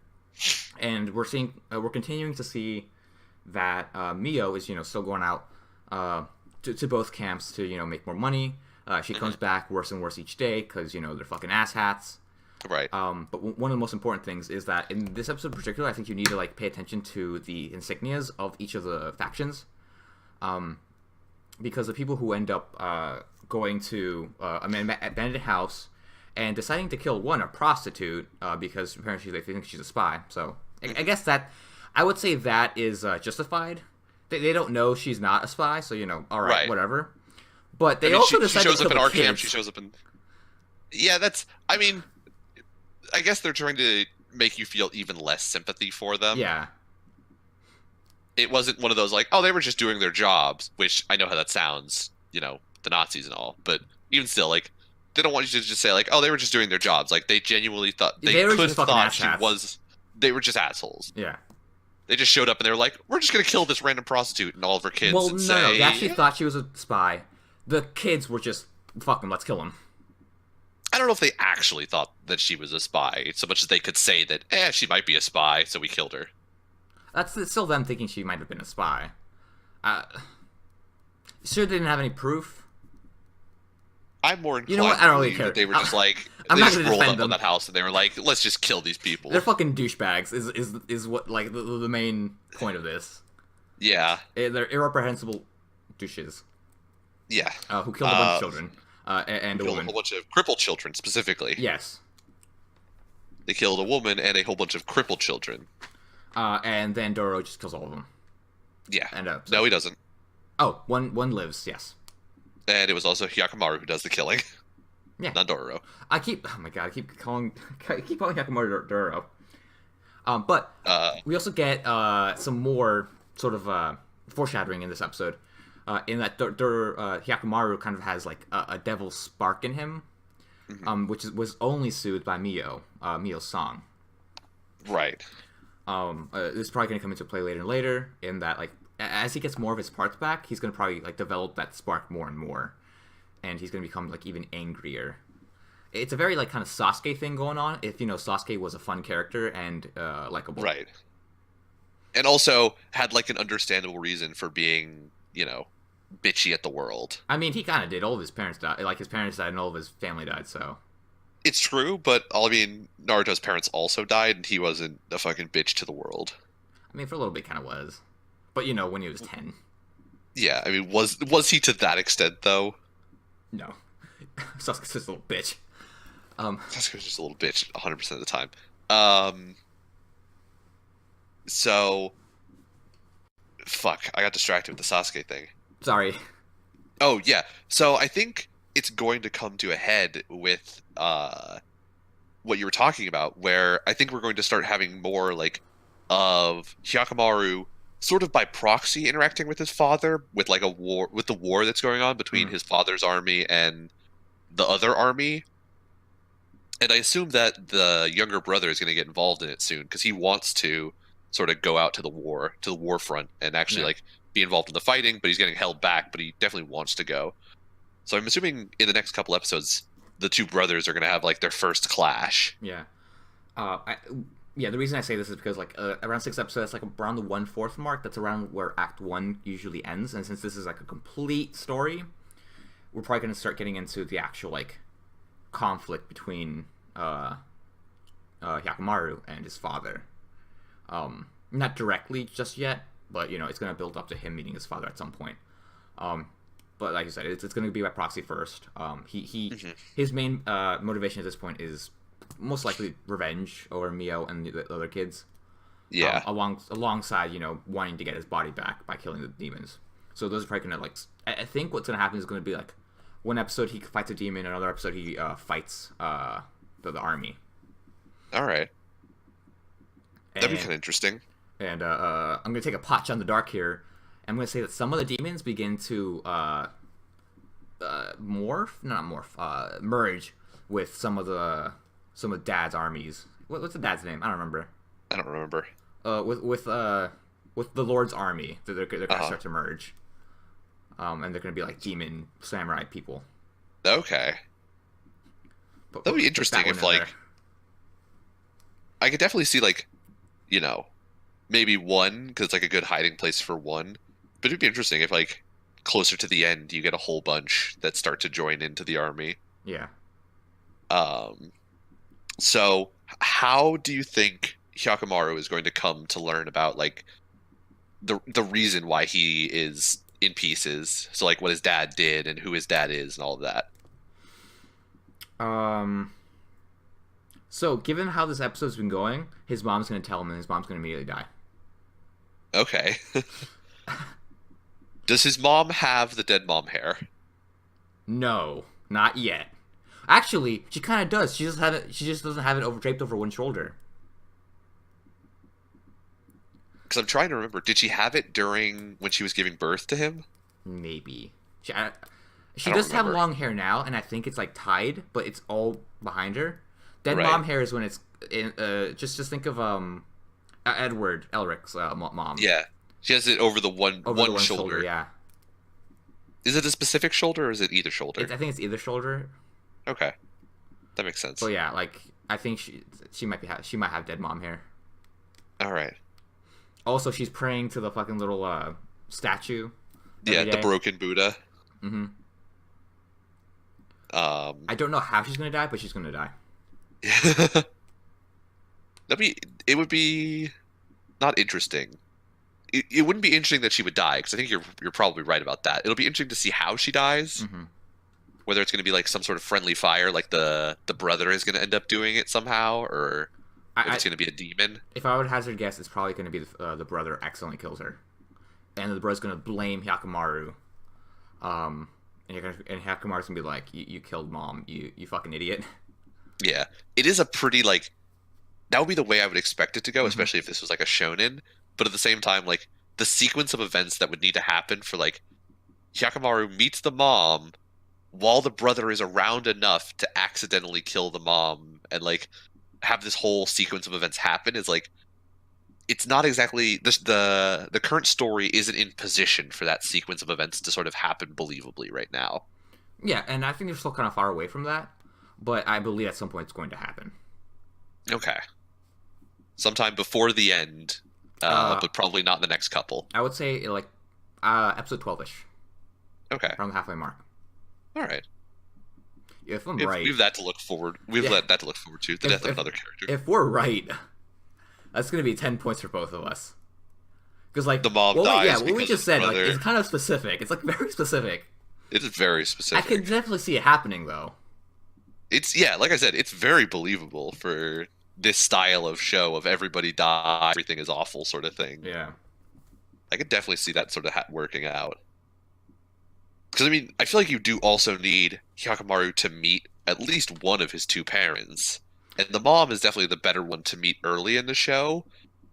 And we're continuing to see that Mio is still going out to both camps to make more money. She comes back worse and worse each day because they're fucking asshats. Right. But one of the most important things is that in this episode in particular, I think you need to pay attention to the insignias of each of the factions, because the people who end up going to a abandoned house and deciding to kill a prostitute because apparently they think she's a spy. So I guess that I would say that is justified. They don't know she's not a spy, so all right, Right. whatever. But they I mean, also she decide shows to up kill in the Arkham. kids. She shows up in. Yeah, that's. I mean, I guess they're trying to make you feel even less sympathy for them. Yeah, It wasn't one of those like, oh, they were just doing their jobs, which I know how that sounds, the Nazis and all, but even still, like, they don't want you to just say like, oh, they were just doing their jobs. Like, they genuinely thought They were could just fucking thought she asshats. was. They were just assholes. yeah. They just showed up and they were like, we're just gonna kill this random prostitute and all of her kids. Well, and no, say, they actually thought she was a spy. The kids were just, fuck them, let's kill them. I don't know if they actually thought that she was a spy, so much as they could say that, she might be a spy, so we killed her. It's still them thinking she might have been a spy. Sure, they didn't have any proof. I'm more inclined You know what? I don't to really believe care. that they were just like, I'm they not just gonna rolled defend up them. on that house and they were like, let's just kill these people. They're fucking douchebags. Is what like the main point of this. Yeah, They're irreprehensible douches yeah. who killed a bunch of children and a Killed a woman. whole bunch of crippled children, specifically. Yes. They killed a woman and a whole bunch of crippled children. And then Doro just kills all of them. Yeah. And No, he doesn't. Oh, one lives. Yes. And it was also Hyakkimaru who does the killing. Yeah. Not Dororo. I keep calling Hyakkimaru Doro. But we also get some more sort of foreshadowing in this episode, in that Hyakkimaru kind of has like a devil spark in him, which was only soothed by Mio's song. Right. This is probably going to come into play later in that, like, as he gets more of his parts back, he's going to probably like develop that spark more and more, and he's going to become like even angrier. It's a very like kind of Sasuke thing going on. If Sasuke was a fun character and likable, Right. And also had like an understandable reason for being, bitchy at the world. I mean, he kind of did. All of his parents died. Like, his parents died and all of his family died, so. It's true, but Naruto's parents also died, and he wasn't a fucking bitch to the world. I mean, for a little bit, kind of was. But, when he was 10. Yeah, I mean, was he to that extent, though? No. Sasuke's just a little bitch. Sasuke was just a little bitch 100% of the time. So... Fuck, I got distracted with the Sasuke thing. Sorry. Oh, yeah. So I think it's going to come to a head with what you were talking about, where I think we're going to start having more, like, of Hyakkimaru sort of by proxy interacting with his father, with, like, the war that's going on between his father's army and the other army. And I assume that the younger brother is going to get involved in it soon, because he wants to sort of go out to the war front, and actually, like, be involved in the fighting, but he's getting held back, but he definitely wants to go. So I'm assuming in the next couple episodes, the two brothers are going to have, like, their first clash. Yeah. The reason I say this is because, like, around 6 episodes, like, around the 1/4 mark, that's around where Act 1 usually ends, and since this is, like, a complete story, we're probably going to start getting into the actual, like, conflict between Hyakkimaru and his father. Not directly just yet, but it's going to build up to him meeting his father at some point. But like you said, it's going to be by proxy first. His main motivation at this point is most likely revenge over Mio and the other kids. Yeah. Alongside wanting to get his body back by killing the demons. So those are probably going to, like, I think what's going to happen is going to be like one episode he fights a demon, another episode he fights the army. All right. That'd be kind of interesting. And I'm going to take a pot shot in the dark here. I'm going to say that some of the demons begin to merge with some of Dad's armies. What's the Dad's name? I don't remember. I don't remember. With the Lord's army, they're going to start to merge. And they're going to be like demon samurai people. Okay. That'd be interesting if, like, there. I could definitely see, like, maybe one, because it's like a good hiding place for one. But it'd be interesting if, like, closer to the end, you get a whole bunch that start to join into the army. Yeah. So how do you think Hyakkimaru is going to come to learn about, like, the reason why he is in pieces? So, like, what his dad did and who his dad is and all of that. So, given how this episode's been going, his mom's going to tell him and his mom's going to immediately die. Okay. Does his mom have the dead mom hair? No, not yet. Actually, she kind of does. She just have it. She just doesn't have it over draped over one shoulder. Because I'm trying to remember. Did she have it during when she was giving birth to him? Maybe. I She don't does have remember. long hair now, and I think it's like tied, but it's all behind her. Dead Right. mom hair is when it's in. Just think of Edward Elric's mom. Yeah. She has it over the Over the one one shoulder. yeah. Is it a specific shoulder or is it either shoulder? I think it's either shoulder. Okay. That makes sense. So yeah, like I think she might she might have dead mom hair. All right. Also, she's praying to the fucking little statue. Yeah, every the day. broken Buddha. Mm-hmm. Um, I don't know how she's gonna die, but she's gonna die. that'd be. It would be not interesting. It wouldn't be interesting that she would die because I think you're probably right about that. It'll be interesting to see how she dies. Mm-hmm. Whether it's going to be like some sort of friendly fire, like the brother is going to end up doing it somehow, or if it's going to be a demon. If I would hazard a guess, it's probably going to be the brother accidentally kills her, and the brother's going to blame Hyakkimaru. And Hyakkimaru's going to be like, "You killed mom, you fucking idiot." Yeah, it is a pretty like that would be the way I would expect it to go, Mhm. especially if this was like a shonen. But at the same time, like the sequence of events that would need to happen for like Hyakkimaru meets the mom while the brother is around enough to accidentally kill the mom and like have this whole sequence of events happen is like it's not exactly the current story isn't in position for that sequence of events to sort of happen believably right now. Yeah, and I think they're still kind of far away from that, but I believe at some point it's going to happen. Okay. Sometime before the end, but probably not in the next couple. I would say like episode 12ish, Okay. around the halfway mark. All right. If I'm We right, have that to look forward. We've Yeah. let that to look forward to. The death of another character. if we're right, that's going to be 10 points for both of us. Because like The mom what we dies what we because just his said, like brother- it's kind of specific. It's like very specific. It is very I specific. can definitely see it happening though. It's yeah, like I said, it's very believable for this style of show of everybody dies, everything is awful sort of thing. Yeah. I could definitely see that sort of working out. Because I mean, I feel like you do also need Hyakkimaru to meet at least one of his two parents, and the mom is definitely the better one to meet early in the show.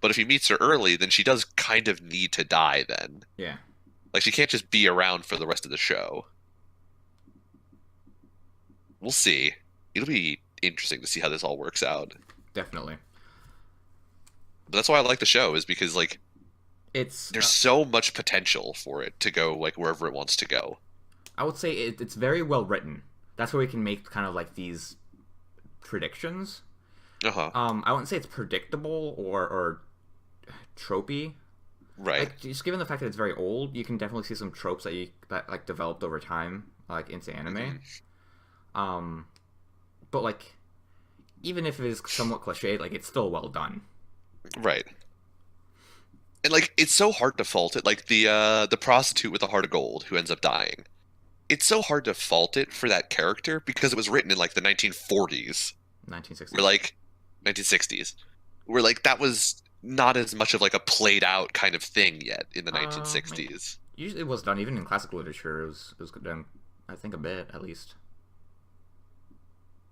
But if he meets her early, then she does kind of need to die. Then, Yeah. like, she can't just be around for the rest of the show. We'll see. It'll be interesting to see how this all works out. Definitely. But that's why I like the show, is because like It's there's so much potential for it to go like wherever it wants to go. I would say it's very well written. That's where we can make kind of like these predictions. Uh-huh. I wouldn't say it's predictable or tropey. Right. Like just given the fact that it's very old, you can definitely see some tropes that like developed over time, like into anime. Mhm. But like even if it is somewhat cliched, like it's still well done. Right. And like it's so hard to fault it. Like the prostitute with a heart of gold who ends up dying. It's so hard to fault it for that character because it was written in like the 1940s 1960. or like 1960s. Where like that was not as much of like a played out kind of thing yet in the 1960s. Usually it was done even in classical literature. It was done, I think, a bit at least.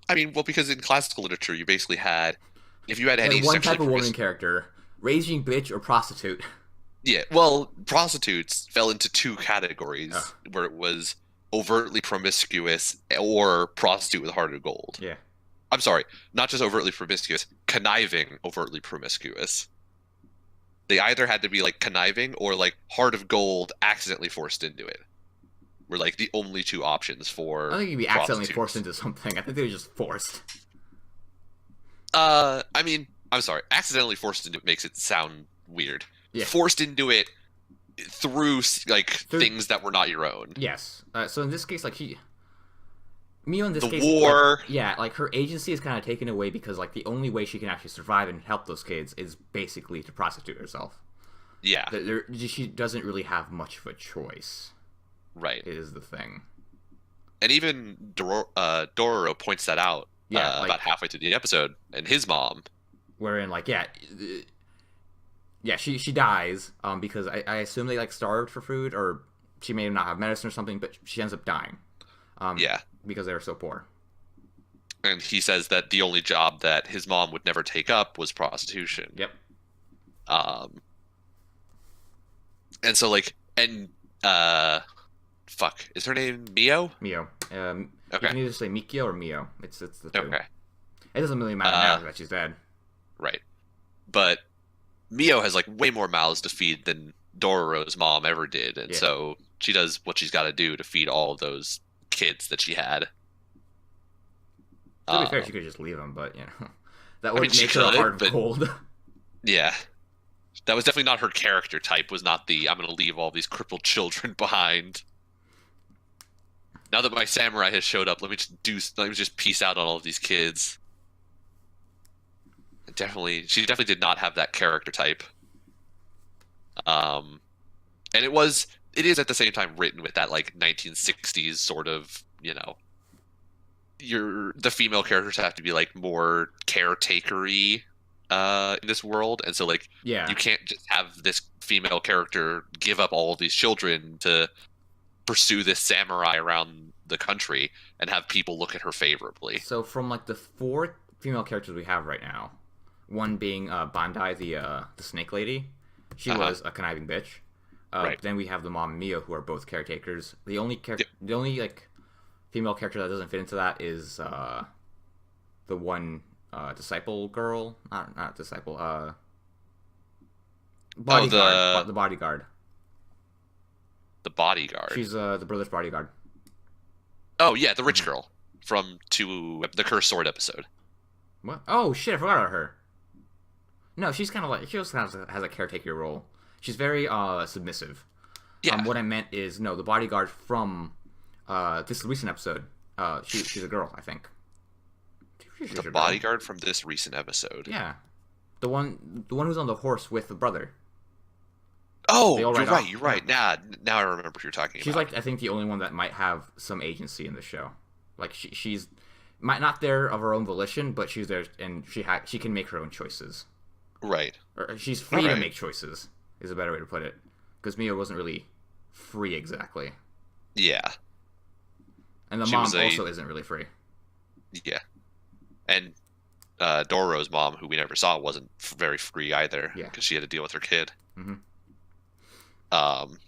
I mean, well, because in classical literature you basically had if you had any And one sexually type of woman promiscuous character, raging bitch or prostitute. Yeah, well, prostitutes fell into two categories Oh. where it was overtly promiscuous or prostitute with a heart of gold. Yeah. I'm sorry, not just overtly promiscuous, conniving overtly promiscuous. They either had to be like conniving or like heart of gold accidentally forced into it. Were like the only two options for I don't think you'd be accidentally prostitutes. forced into something. I think they were just forced. I mean, I'm sorry, accidentally forced into it makes it sound weird. Yeah. Forced into it through like things that were not your own. Yes. So in this case, like Mio in this The case, war. like, yeah, like her agency is kind of taken away because like the only way she can actually survive and help those kids is basically to prostitute herself. Yeah, She doesn't really have much of a choice. right. Is the thing. And even Dororo points that out Yeah, like- about halfway through the episode, and his mom. Wherein, like, yeah, yeah, she dies because I assume they like starved for food, or she may not have medicine or something, but she ends up dying Yeah. because they were so poor. And he says that the only job that his mom would never take up was prostitution. Yep. Um, and so like, and fuck, is her name Mio? Mio. You Okay. can either say Mikio or Mio. It's the two. Okay. It doesn't really matter now that she's dead. Right. But Mio has like way more mouths to feed than Dororo's mom ever did, and Yeah. so she does what she's got to do to feed all of those kids that she had. To be fair, she could just leave them, but that would mean, she make her a could, heart of but- gold. Yeah. That was definitely not her character type, was not the I'm going to leave all these crippled children behind. Now that my samurai has showed up, let me just peace out on all of these kids. She definitely did not have that character type. And it is at the same time written with that like 1960s sort of, the female characters have to be like more caretakery in this world, and so like Yeah. you can't just have this female character give up all of these children to pursue this samurai around the country and have people look at her favorably. So from like the 4 female characters we have right now, one being Bandai, the snake lady, she was a conniving bitch. Right. Then we have the mom and Mio, who are both caretakers. The only like female character that doesn't fit into that is the one disciple girl, not disciple, bodyguard, the bodyguard. The bodyguard. She's the brother's bodyguard. Oh yeah, the rich girl from the Cursed Sword episode. What? Oh shit! I forgot about her. No, she's kind of like she also has a caretaker role. She's very submissive. Yeah. What I meant is the bodyguard from this recent episode. She's a girl, I think. She's a The girl. bodyguard from this recent episode. Yeah, the one who's on the horse with the brother. Oh, They all you're ride right. off. You're right. Now I remember what you're talking She's about. like I think the only one that might have some agency in the show. Like she's might not there of her own volition, but she's there and she can make her own choices. Right. Or she's free to Alright. make choices. Is a better way to put it. Because Mio wasn't really free exactly, Yeah. and the She mom was a- also isn't really free. Yeah. And Dororo's mom, who we never saw, wasn't very free either. Yeah. Because she had to deal with her kid. Mhm. Um,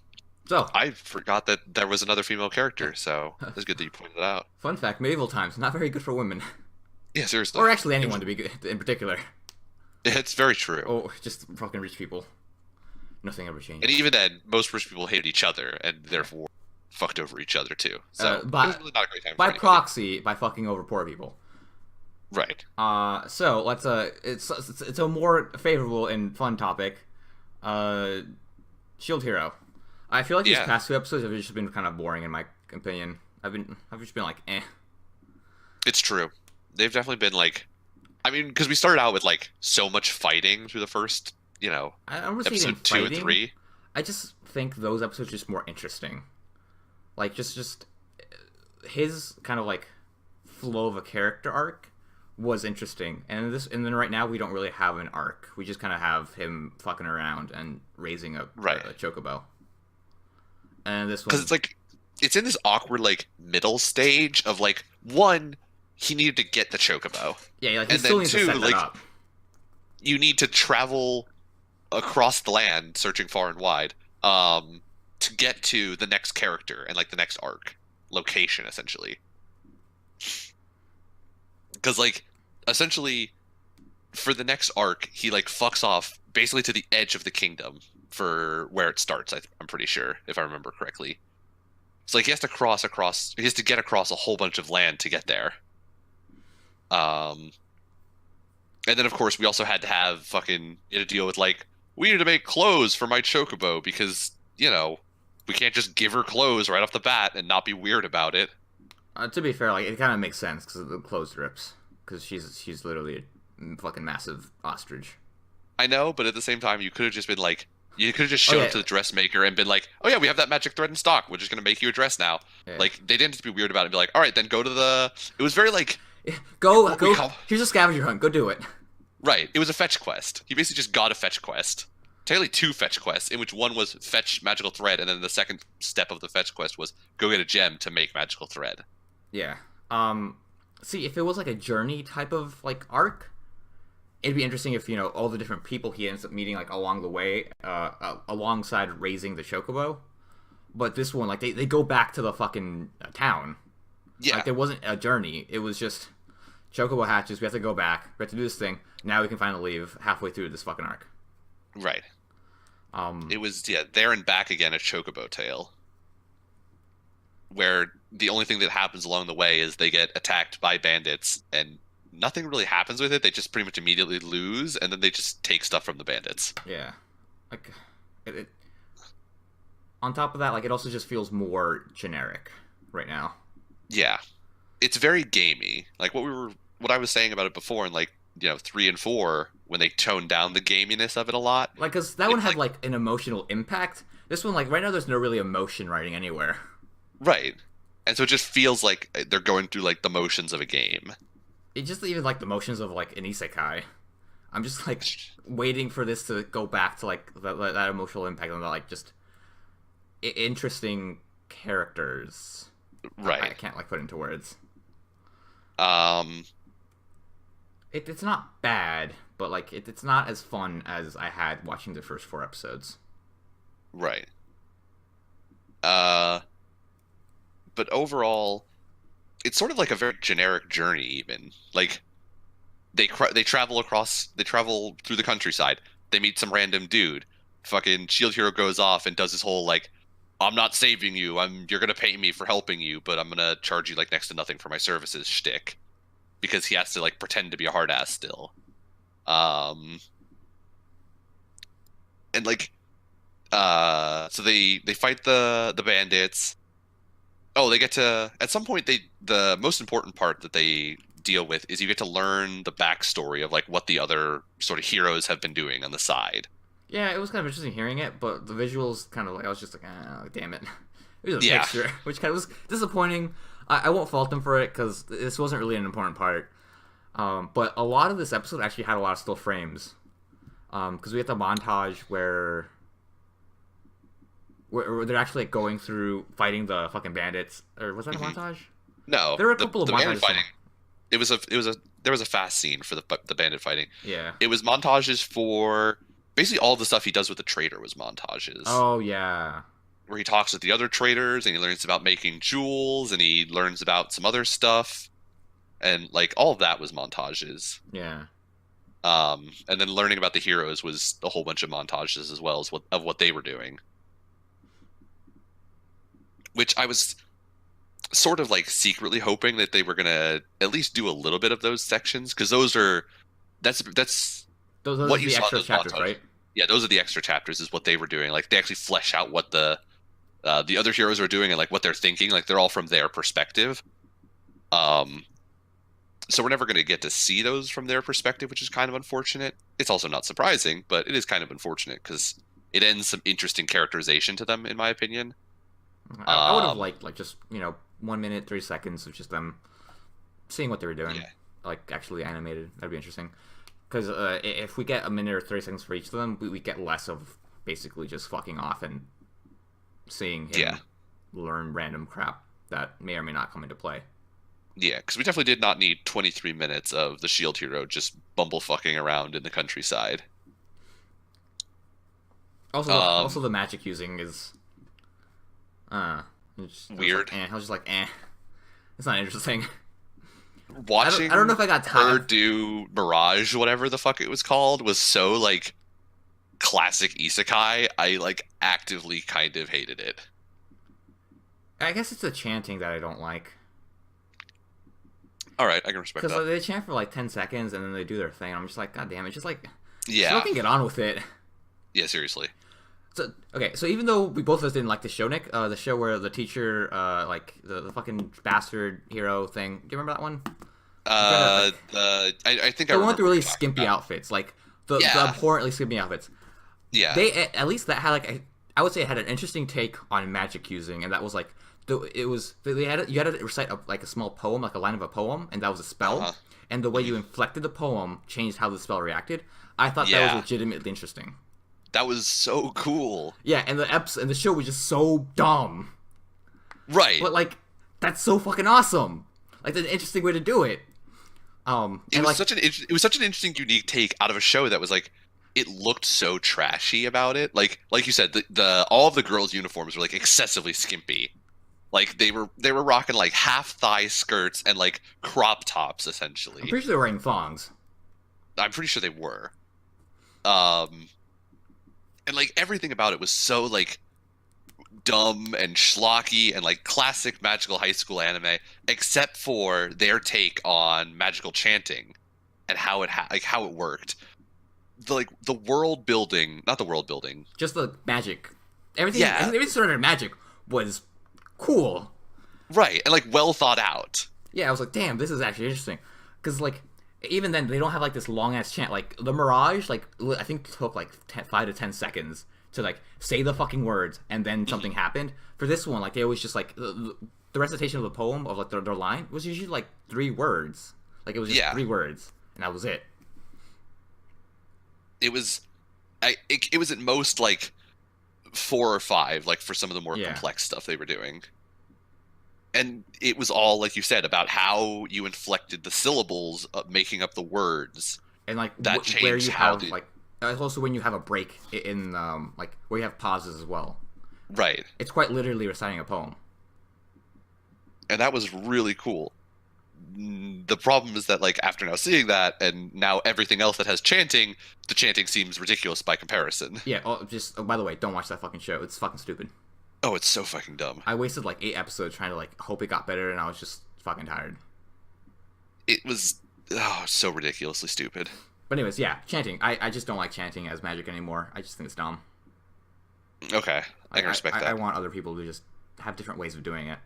So, I forgot that there was another female character, so it's good that you pointed it out. fun fact: medieval times not very good for women, Yeah, seriously. or actually anyone to be good in particular. It's very true. Oh, just fucking rich people. Nothing ever changes. And even then, most rich people hated each other and therefore fucked over each other too. So by- it was really not a great time for By anybody. proxy, by fucking over poor people. Right. So let's it's a more favorable and fun topic. Shield Hero. I feel like these Yeah. past 2 episodes have just been kind of boring in my opinion. I've just been like, eh. It's true. They've definitely been like, I mean, because we started out with like so much fighting through the first, I don't really see them episode 2 and fighting. 3. I just think those episodes are just more interesting. Like just his kind of like flow of a character arc was interesting, and then right now we don't really have an arc. We just kind of have him fucking around and raising a chocobo. And this one, Because it's like, it's in this awkward like middle stage of like, one, he needed to get the chocobo. yeah, like he and still then needs two, to set like, that up. You need to travel across the land, searching far and wide, to get to the next character and like the next arc location, essentially. Because like, essentially, for the next arc, he like fucks off basically to the edge of the kingdom for where it starts. I'm pretty sure, if I remember correctly. It's like he has to he has to get across a whole bunch of land to get there. And then of course we also had to have fucking deal with like, we need to make clothes for my chocobo because we can't just give her clothes right off the bat and not be weird about it. To be fair, like it kind of makes sense because of the clothes drips. Because she's literally a fucking massive ostrich. I know, but at the same time, you could have just been like, you could have just showed up to the dressmaker and been like, oh yeah, we have that magic thread in stock. We're just going to make you a dress now. Yeah. Like, they didn't just be weird about it and be like, all right, then go to the... It was very like... Go. we call- Here's a scavenger hunt. Go do it. Right. It was a fetch quest. He basically just got a fetch quest. technically 2 fetch quests, in which one was fetch magical thread, and then the second step of the fetch quest was go get a gem to make magical thread. Yeah. See, if it was like a journey type of like arc, it'd be interesting if, you know, all the different people he ends up meeting like along the way, alongside raising the chocobo. But this one, like, they go back to the fucking town. Yeah. Like, there wasn't a journey. It was just chocobo hatches. We have to go back. We have to do this thing. Now we can finally leave halfway through this fucking arc. Right. It was, there and back again, a chocobo tale. Where the only thing that happens along the way is they get attacked by bandits, and nothing really happens with it. They just pretty much immediately lose, and then they just take stuff from the bandits. Yeah. Like, on top of that, like, it also just feels more generic right now. Yeah. It's very gamey. Like, what I was saying about it before in, like, 3 and 4, when they toned down the gaminess of it a lot. Like, because that one had, like, an emotional impact. This one, like, right now there's no really emotion writing anywhere. Right. And so it just feels like they're going through, like, the motions of a game. It just even, like, the motions of, like, an isekai. I'm just, like, waiting for this to go back to, like, that emotional impact on the, like, just interesting characters. Right. I can't, like, put it into words. It's not bad, but, like, it's not as fun as I had watching the first 4 episodes. Right. But overall, it's sort of like a very generic journey. Even like they travel through the countryside. They meet some random dude. Fucking Shield Hero goes off and does his whole like, I'm not saving you. You're gonna pay me for helping you, but I'm gonna charge you like next to nothing for my services shtick, because he has to like pretend to be a hard ass still. And like, so they fight the bandits. Oh, they get to, at some point, the most important part that they deal with is you get to learn the backstory of like what the other sort of heroes have been doing on the side. Yeah, it was kind of interesting hearing it, but the visuals kind of like, I was just like, oh, damn it. It was a Yeah. picture, which kind of was disappointing. I won't fault them for it, because this wasn't really an important part. But a lot of this episode actually had a lot of still frames. Because we had the montage where they're actually like going through fighting the fucking bandits, or was that a montage? No, There were a couple of the bandit montages. fighting. There was a fast scene for the bandit fighting. Yeah. It was montages for basically all the stuff he does with the trader was montages. Oh yeah. Where he talks with the other traders and he learns about making jewels and he learns about some other stuff, and like all of that was montages. Yeah. And then learning about the heroes was a whole bunch of montages as well as what they were doing. Which I was sort of like secretly hoping that they were gonna at least do a little bit of those sections, because that's Those what are you the saw in extra those chapters, montages. right? Yeah, those are the extra chapters. Is what they were doing. Like they actually flesh out what the other heroes are doing and like what they're thinking. Like they're all from their perspective. So we're never going to get to see those from their perspective, which is kind of unfortunate. It's also not surprising, but it is kind of unfortunate because it ends some interesting characterization to them, in my opinion. I would have liked like just 1 minute 3 seconds of just them seeing what they were doing, like actually animated. That'd be interesting. Because if we get a minute or 30 seconds for each of them, we get less of basically just fucking off and seeing him learn random crap that may or may not come into play. Yeah, because we definitely did not need 23 minutes of the Shield Hero just bumblefucking around in the countryside. Also, the magic using is weird. I was just like, it's not interesting. Watching I don't know if I got her time. do Mirage, whatever the fuck it was called, was so like classic isekai. I like actively kind of hated it. I guess it's the chanting that I don't like. All right, I can respect that. Because they chant for like 10 seconds and then they do their thing. I'm just like, god damn it, just like, yeah, still can get on with it. Yeah, seriously. So okay, so even though we both of us didn't like the show, Nick, the show where the teacher, like the fucking bastard hero thing. Do you remember that one? I think I the one remember with the really what you're talking skimpy about. outfits, like the abhorrently skimpy outfits. Yeah, They at least that had like I would say it had an interesting take on magic using, and that was like you had to recite like a small poem, like a line of a poem, and that was a spell. And the way you inflected the poem changed how the spell reacted. I thought that was legitimately interesting. That was so cool. Yeah, and the show was just so dumb. Right. But like, that's so fucking awesome. Like, that's an interesting way to do it. It was such an interesting, unique take out of a show that was like, it looked so trashy about it. Like you said, the all of the girls' uniforms were like excessively skimpy. Like they were rocking like half thigh skirts and like crop tops essentially. I'm pretty sure they were wearing thongs. I'm pretty sure they were. And like everything about it was so like dumb and schlocky and like classic magical high school anime, except for their take on magical chanting and how it worked. The world building, not the world building, just the magic. Everything surrounding magic was cool. Right, and like well thought out. Yeah, I was like, damn, this is actually interesting. Because like, even then, they don't have like this long ass chant. Like the Mirage, like I think took like 5 to 10 seconds to like say the fucking words, and then something happened. For this one, like they always just like the recitation of the poem of like their line was usually like 3 words. Like it was just 3 words, and that was it. It was, it was at most like 4 or 5, like for some of the more complex stuff they were doing. And it was all, like you said, about how you inflected the syllables, making up the words. And like that changed where you how have like also when you have a break in like where you have pauses as well. Right. It's quite literally reciting a poem. And that was really cool. The problem is that like after now seeing that and now everything else that has chanting, the chanting seems ridiculous by comparison. Yeah, by the way, don't watch that fucking show. It's fucking stupid. Oh, it's so fucking dumb. I wasted like 8 episodes trying to like hope it got better, and I was just fucking tired. It was so ridiculously stupid. But anyways, yeah, chanting. I just don't like chanting as magic anymore. I just think it's dumb. Okay, I can respect that. I want other people to just have different ways of doing it.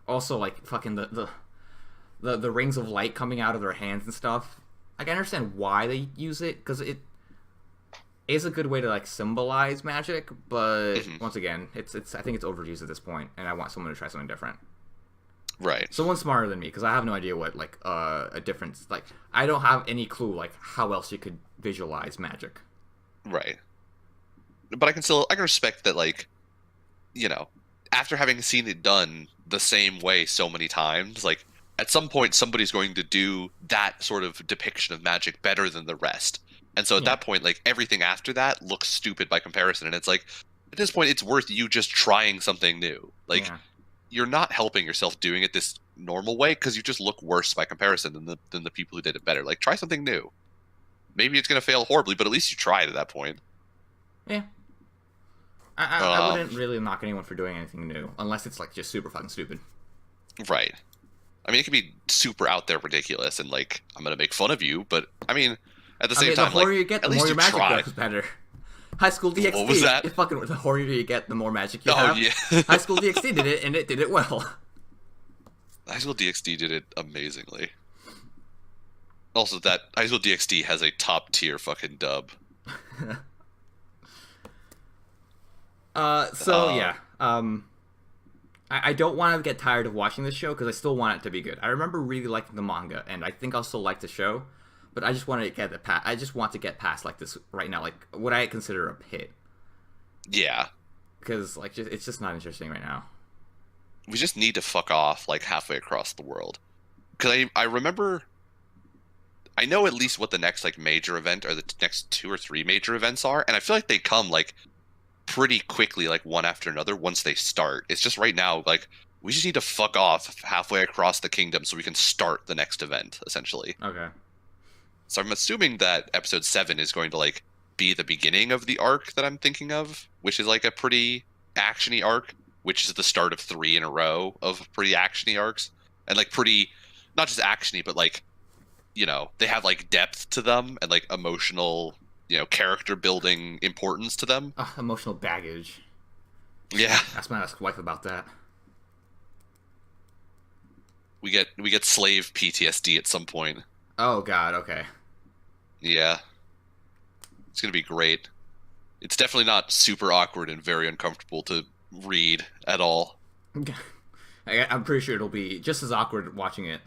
Also, like fucking the rings of light coming out of their hands and stuff. Like I understand why they use it, because it is a good way to like symbolize magic, but once again, it's I think it's overused at this point, and I want someone to try something different. Right. Someone smarter than me, because I have no idea what like a difference. Like I don't have any clue like how else you could visualize magic. Right. But I can respect that, like, you know, after having seen it done the same way so many times, like at some point somebody's going to do that sort of depiction of magic better than the rest. And so at that point, like everything after that looks stupid by comparison. And it's like, at this point, it's worth you just trying something new. Like you're not helping yourself doing it this normal way, because you just look worse by comparison than the people who did it better. Like try something new. Maybe it's going to fail horribly, but at least you tried at that point. Yeah. I wouldn't really knock anyone for doing anything new, unless it's like just super fucking stupid. Right. I mean, it could be super out there ridiculous, and like I'm gonna make fun of you, but I mean, at the same time, the horror you get, the more your magic gets better. High School DxD. What was that? Fucking the horror you get, the more magic you have. Yeah. High School DxD did it, and it did it well. High School DxD did it amazingly. Also, that High School DxD has a top tier fucking dub. I don't want to get tired of watching this show, because I still want it to be good. I remember really liking the manga, and I think I'll still like the show, but I just want to get I just want to get past like this right now, like what I consider a pit. Yeah. Because like it's just not interesting right now. We just need to fuck off like halfway across the world. Because I remember, I know at least what the next like major event, or the next 2 or 3 major events are, and I feel like they come like pretty quickly, like one after another once they start. It's just right now, like, we just need to fuck off halfway across the kingdom so we can start the next event, essentially. Okay. So I'm assuming that episode 7 is going to like be the beginning of the arc that I'm thinking of, which is like a pretty actiony arc, which is the start of 3 in a row of pretty actiony arcs, and like pretty, not just actiony, but like, you know, they have like depth to them and like emotional, you know, character building importance to them. Emotional baggage. Yeah. Ask my wife about that. We get slave PTSD at some point. Oh god, okay. Yeah. It's gonna be great. It's definitely not super awkward and very uncomfortable to read at all. I'm pretty sure it'll be just as awkward watching it.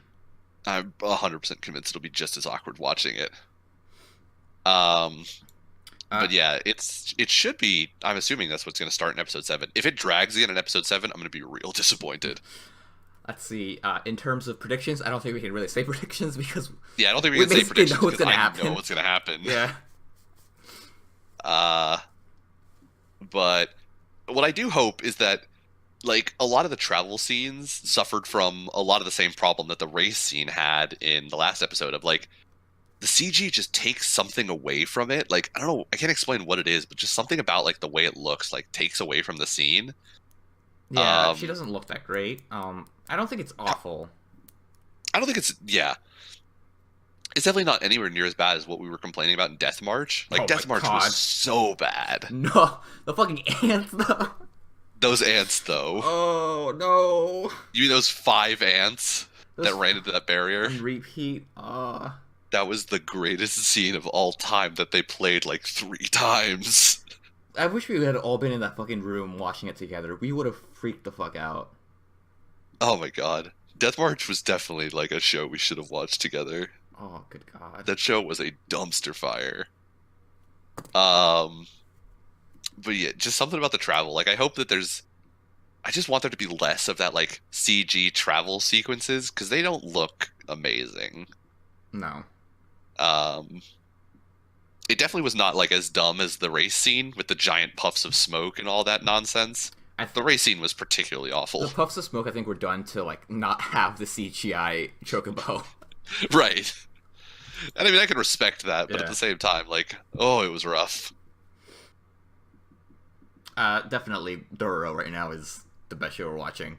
I'm 100% convinced it'll be just as awkward watching it. But yeah, it should be. I'm assuming that's what's going to start in episode 7. If it drags in episode 7, I'm going to be real disappointed. Let's see. In terms of predictions, I don't think we can really say predictions because Yeah, I don't think we can say predictions know what's because gonna I happen. know what's going to happen. Yeah. But what I do hope is that like a lot of the travel scenes suffered from a lot of the same problem that the race scene had in the last episode of like the CG just takes something away from it. Like I don't know, I can't explain what it is, but just something about like the way it looks like takes away from the scene. Yeah, she doesn't look that great. I don't think it's awful. I don't think it's It's definitely not anywhere near as bad as what we were complaining about in Death March. Like Death March was so bad. No, the fucking ants though. Those ants though. Oh no. You mean those 5 ants that ran into that barrier? And repeat. That was the greatest scene of all time that they played like 3 times. I wish we had all been in that fucking room watching it together. We would have freaked the fuck out. Oh my god. Death March was definitely like a show we should have watched together. Oh, good god. That show was a dumpster fire. But yeah, just something about the travel. Like I hope that I just want there to be less of that like CG travel sequences because they don't look amazing. No. It definitely was not like as dumb as the race scene with the giant puffs of smoke and all that nonsense. The race scene was particularly awful. The puffs of smoke, I think, were done to like not have the CGI chocobo. Right. And I mean, I can respect that, but at the same time, like, oh, it was rough. Definitely Dororo right now is the best show we're watching.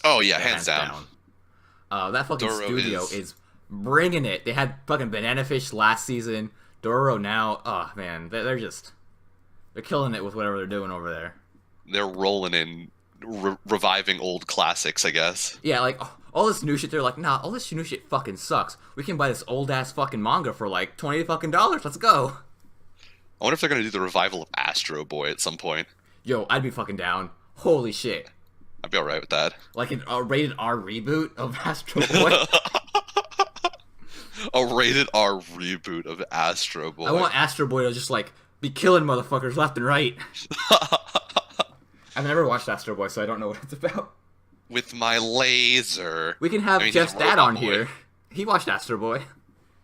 Oh yeah, hands down. That fucking Dororo studio is bringing it. They had fucking Banana Fish last season. Dororo now, oh man, they're killing it with whatever they're doing over there. They're rolling in, reviving old classics, I guess. Yeah, like all this new shit. They're like, nah, all this new shit fucking sucks. We can buy this old ass fucking manga for like $20 fucking. Let's go. I wonder if they're gonna do the revival of Astro Boy at some point. Yo, I'd be fucking down. Holy shit. I'd be alright with that. Like a rated R reboot of Astro Boy. A rated R reboot of Astro Boy. I want Astro Boy to just like be killing motherfuckers left and right. I've never watched Astro Boy, so I don't know what it's about. With my laser. We can have Jeff's dad on here. He watched Astro Boy.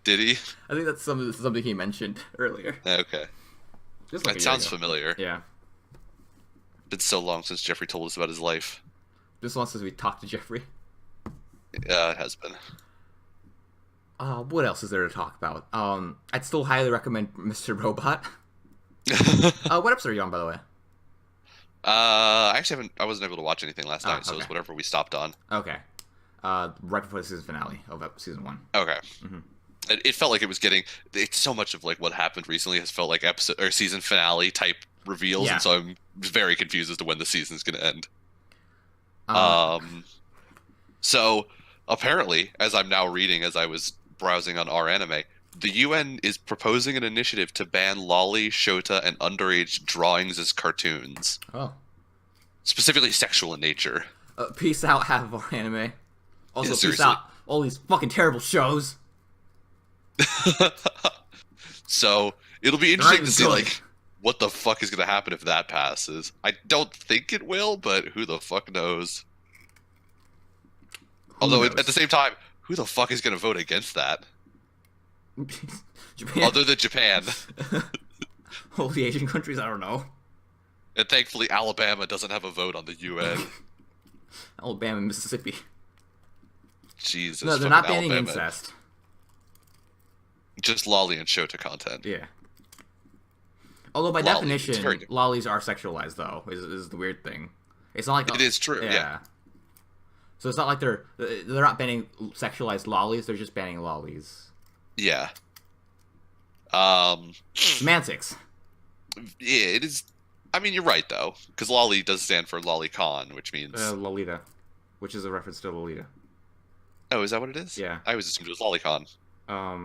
Did he? I think that's something he mentioned earlier. Okay. Just like that sounds familiar. Yeah. It's so long since Jeffrey told us about his life. Just long since we talked to Jeffrey. Yeah, it has been. What else is there to talk about? I'd still highly recommend Mr. Robot. What episode are you on, by the way? I wasn't able to watch anything last night, so okay. it was whatever we stopped on. Okay. Right before the season finale of season 1. Okay. Mm-hmm. It felt like it was getting. It's so much of like what happened recently has felt like episode or season finale type reveals, and so I'm very confused as to when the season's going to end. So apparently, as I'm now reading, as I was browsing on our anime, the UN is proposing an initiative to ban lolly, shota, and underage drawings as cartoons. Oh. Specifically sexual in nature. Peace out, half of our anime. Also, Yeah, peace out all these fucking terrible shows. So, it'll be interesting to see, like, what the fuck is going to happen if that passes. I don't think it will, but who the fuck knows? Although, at the same time, who the fuck is going to vote against that? Japan. Other than Japan. All the Asian countries, I don't know. And thankfully, Alabama doesn't have a vote on the UN. Alabama and Mississippi. Jesus. No, they're not banning Alabama. incest. Just lolly and shota content. Yeah. Although by Lolly, definition, lollies are sexualized, though, is the weird thing. It's not like it is true. Yeah. So it's not like they're not banning sexualized lollies; they're just banning lollies. Yeah. Semantics. Yeah, it is. I mean, you're right though, because lolly does stand for lolicon, which means Lolita, which is a reference to Lolita. Oh, is that what it is? Yeah. I always assumed it was lolicon.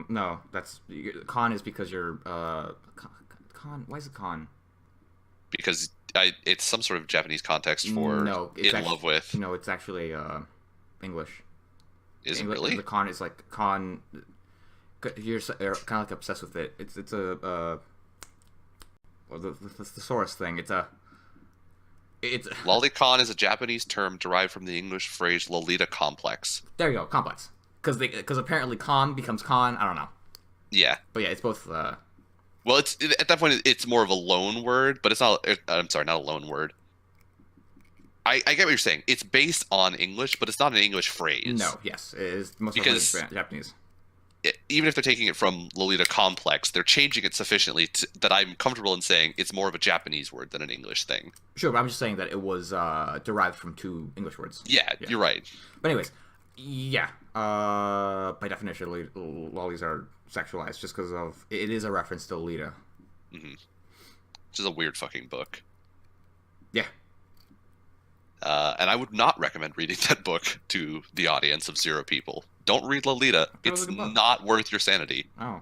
No, that's con is because you're con. Why is it con? Because it's some sort of Japanese context for love with. No, it's actually English. Is it really? The con is like con. You're kind of like obsessed with it. It's a the thesaurus thing. It's Lolicon is a Japanese term derived from the English phrase Lolita complex. there you go, complex. Because apparently con becomes con. I don't know. Yeah. But yeah, it's both. Well, at that point it's more of a loan word, but it's not. I'm sorry, not a loan word. I get what you're saying. It's based on English, but it's not an English phrase. No, yes, it is most Because- Japanese. Even if they're taking it from Lolita complex, they're changing it sufficiently that I'm comfortable in saying it's more of a Japanese word than an English thing. Sure, but I'm just saying that it was derived from two English words. Yeah, you're right. But anyways, yeah. By definition, lollies are sexualized just because of it is a reference to Lolita. Which is a weird fucking book. Yeah. And I would not recommend reading that book to the audience of 0 people. Don't read Lolita. That was It's a good book. not worth your sanity. Oh.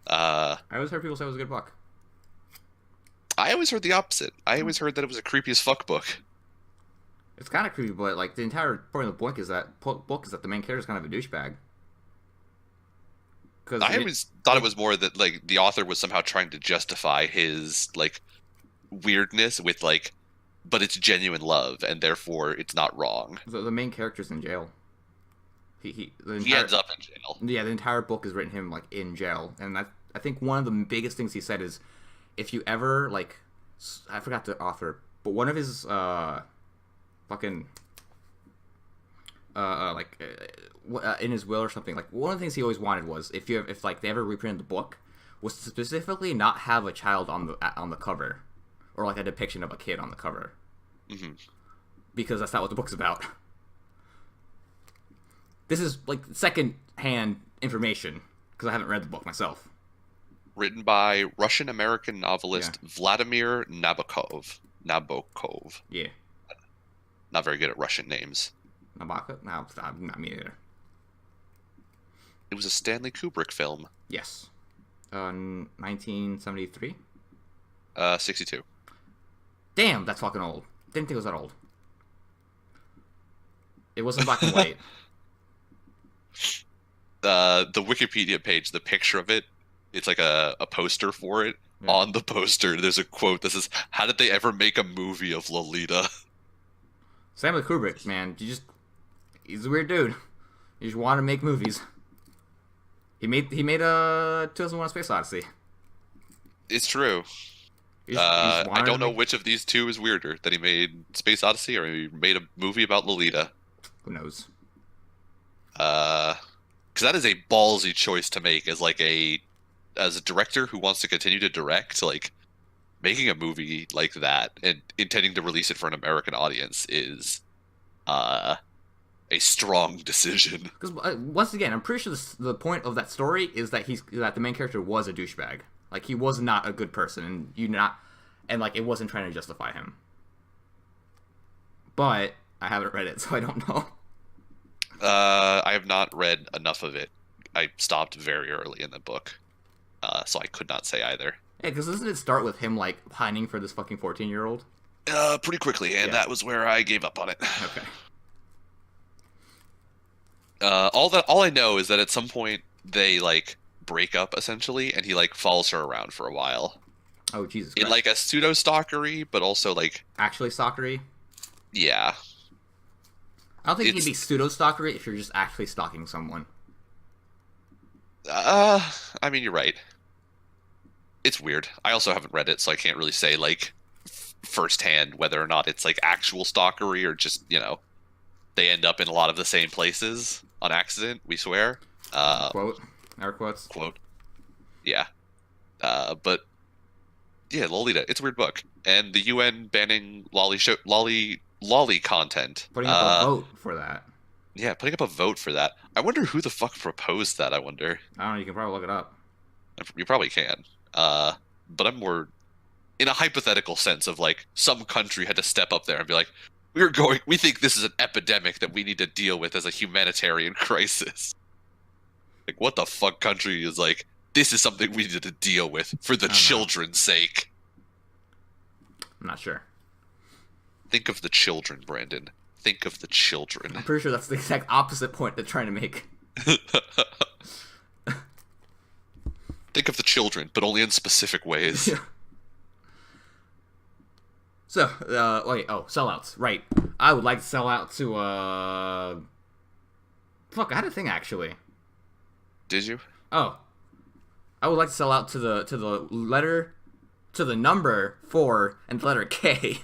I I always heard people say it was a good book. always heard the opposite. I always heard that it was a creepy as fuck book. It's kind of creepy, but like the entire point of the book is that the main character is kind of a douchebag. Because I always thought it was more that like the author was somehow trying to justify his like weirdness with like, but it's genuine love and therefore it's not wrong. the main character's in jail. He Ends up in jail. Yeah, the entire book is written him like in jail, and I think one of the biggest things he said is, if you ever like, I forgot the author, but one of his in his will or something, like one of the things he always wanted was if they ever reprinted the book, was to specifically not have a child on the cover, or like a depiction of a kid on the cover, because that's not what the book's about. This is like second-hand information because I haven't read the book myself. Written by Russian-American novelist Vladimir Nabokov. Yeah. Not very good at Russian names. Nabokov? No, not me either. It was a Stanley Kubrick film. Yes. 1973? 62. Damn, that's fucking old. Didn't think it was that old. It wasn't black and white. The Wikipedia page, the picture of it, it's like a poster for it. Yeah. On the poster, there's a quote that says, "How did they ever make a movie of Lolita?" Stanley Kubrick, man, he's a weird dude. He just wanted to make movies. He made a 2001: Space Odyssey. It's true. I don't know which of these two is weirder, that he made Space Odyssey or he made a movie about Lolita. Who knows? Because that is a ballsy choice to make as a director who wants to continue to direct. Like, making a movie like that and intending to release it for an American audience is a strong decision. Because once again, I'm pretty sure the point of that story is that the main character was a douchebag. Like, he was not a good person, and like it wasn't trying to justify him. But I haven't read it, so I don't know. I have not read enough of it. I stopped very early in the book, so I could not say either. Yeah, because doesn't it start with him like pining for this fucking 14-year-old? Pretty quickly, and that was where I gave up on it. Okay. All I know is that at some point they like break up essentially, and he like follows her around for a while. Oh Jesus Christ! In like a pseudo stalkery, but also like actually stalkery. Yeah. I don't think you can be pseudo stalkery if you're just actually stalking someone. I mean, you're right. It's weird. I also haven't read it, so I can't really say like firsthand whether or not it's like actual stalkery or just, they end up in a lot of the same places on accident. We swear. Quote. Air quotes. Quote. Yeah. But yeah, Lolita. It's a weird book, and the UN banning lolly content. Putting up a vote for that. Yeah, putting up a vote for that. I wonder who the fuck proposed that. I wonder. I don't know. You can probably look it up. You probably can. But I'm more in a hypothetical sense of like some country had to step up there and be like, we think this is an epidemic that we need to deal with as a humanitarian crisis. Like, what the fuck country is like, this is something we need to deal with for the children's sake? I'm not sure. Think of the children, Brandon. Think of the children. I'm pretty sure that's the exact opposite point they're trying to make. Think of the children, but only in specific ways. So, sellouts. Right. I would like to sell out to, fuck, I had a thing, actually. Did you? Oh. I would like to sell out to the letter, to the number 4, and the letter K.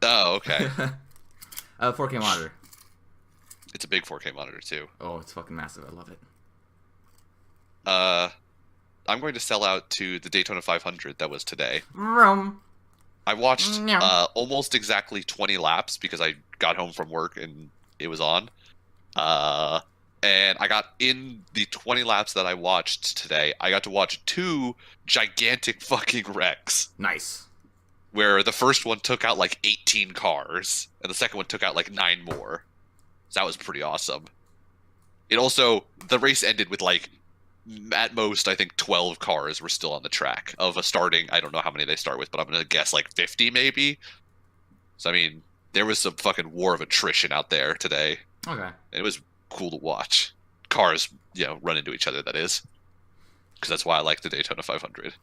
Oh, okay. 4K monitor. It's a big 4K monitor, too. Oh, it's fucking massive. I love it. I'm going to sell out to the Daytona 500 that was today. Vroom. I watched almost exactly 20 laps because I got home from work and it was on. And I got in the 20 laps that I watched today, I got to watch 2 gigantic fucking wrecks. Nice. Where the first one took out like 18 cars, and the second one took out like 9 more. So that was pretty awesome. It also, the race ended with like, at most, I think 12 cars were still on the track of a starting, I don't know how many they start with, but I'm going to guess like 50 maybe. So, I mean, there was some fucking war of attrition out there today. Okay. And it was cool to watch. Cars, run into each other, that is. Because that's why I like the Daytona 500.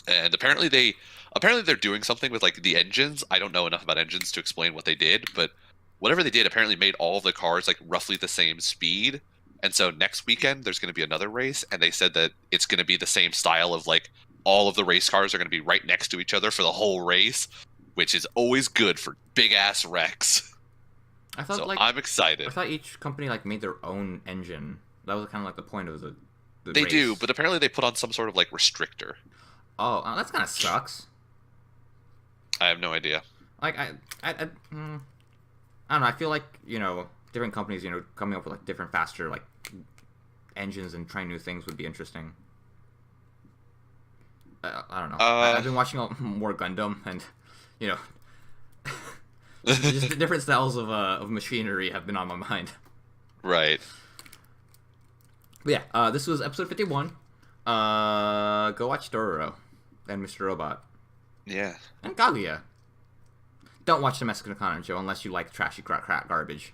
And apparently they're doing something with like the engines. I don't know enough about engines to explain what they did, but whatever they did apparently made all of the cars like roughly the same speed. And so next weekend there's going to be another race, and they said that it's going to be the same style of like all of the race cars are going to be right next to each other for the whole race, which is always good for big ass wrecks. I thought so I'm excited. I thought each company like made their own engine. That was kind of like the point of the They race. do, but apparently they put on some sort of like restrictor. Oh, that kind of sucks. I have no idea. Like I don't know. I feel like different companies coming up with like different faster like engines and trying new things would be interesting. I don't know. I've been watching more Gundam, and just the different styles of machinery have been on my mind. Right. But yeah, this was episode 51. Go watch Dororo and Mr. Robot. Yeah. And Kaguya. Don't watch the Mexican Economy Show unless you like trashy crap garbage.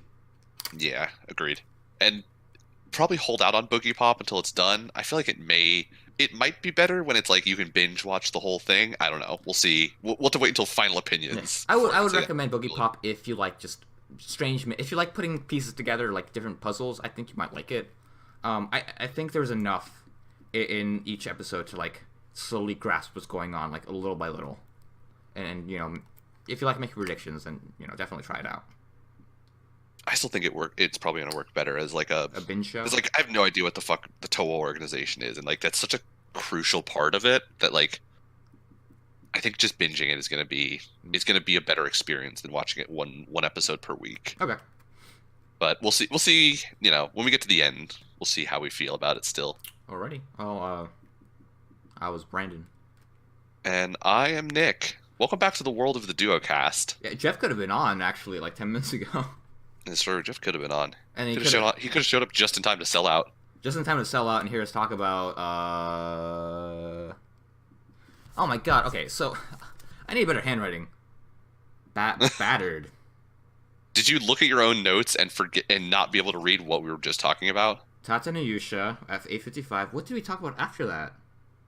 Yeah, agreed. And probably hold out on Boogie Pop until it's done. I feel like it might be better when it's like you can binge watch the whole thing. I don't know. We'll see. We'll have to wait until final opinions. Yeah. I would recommend Boogie Pop if you like just if you like putting pieces together like different puzzles. I think you might like it. I think there's enough in each episode to like slowly grasp what's going on, like little by little. And if you like making predictions, then definitely try it out. I still think it's probably gonna work better as like a binge show. It's like I have no idea what the fuck the Toho organization is, and like that's such a crucial part of it that like I think just binging it is gonna be a better experience than watching it one episode per week. Okay. But we'll see. We'll see. When we get to the end, we'll see how we feel about it still. Alrighty. Oh, I was Brandon. And I am Nick. Welcome back to the world of the Duocast. Yeah, Jeff could have been on actually like 10 minutes ago. It's true, Jeff could have been on. And he could have showed up just in time to sell out. Just in time to sell out and hear us talk about. Oh my god. Okay, so I need better handwriting. Battered. Did you look at your own notes and forget and not be able to read what we were just talking about? Tata Nayusha, F855. What did we talk about after that?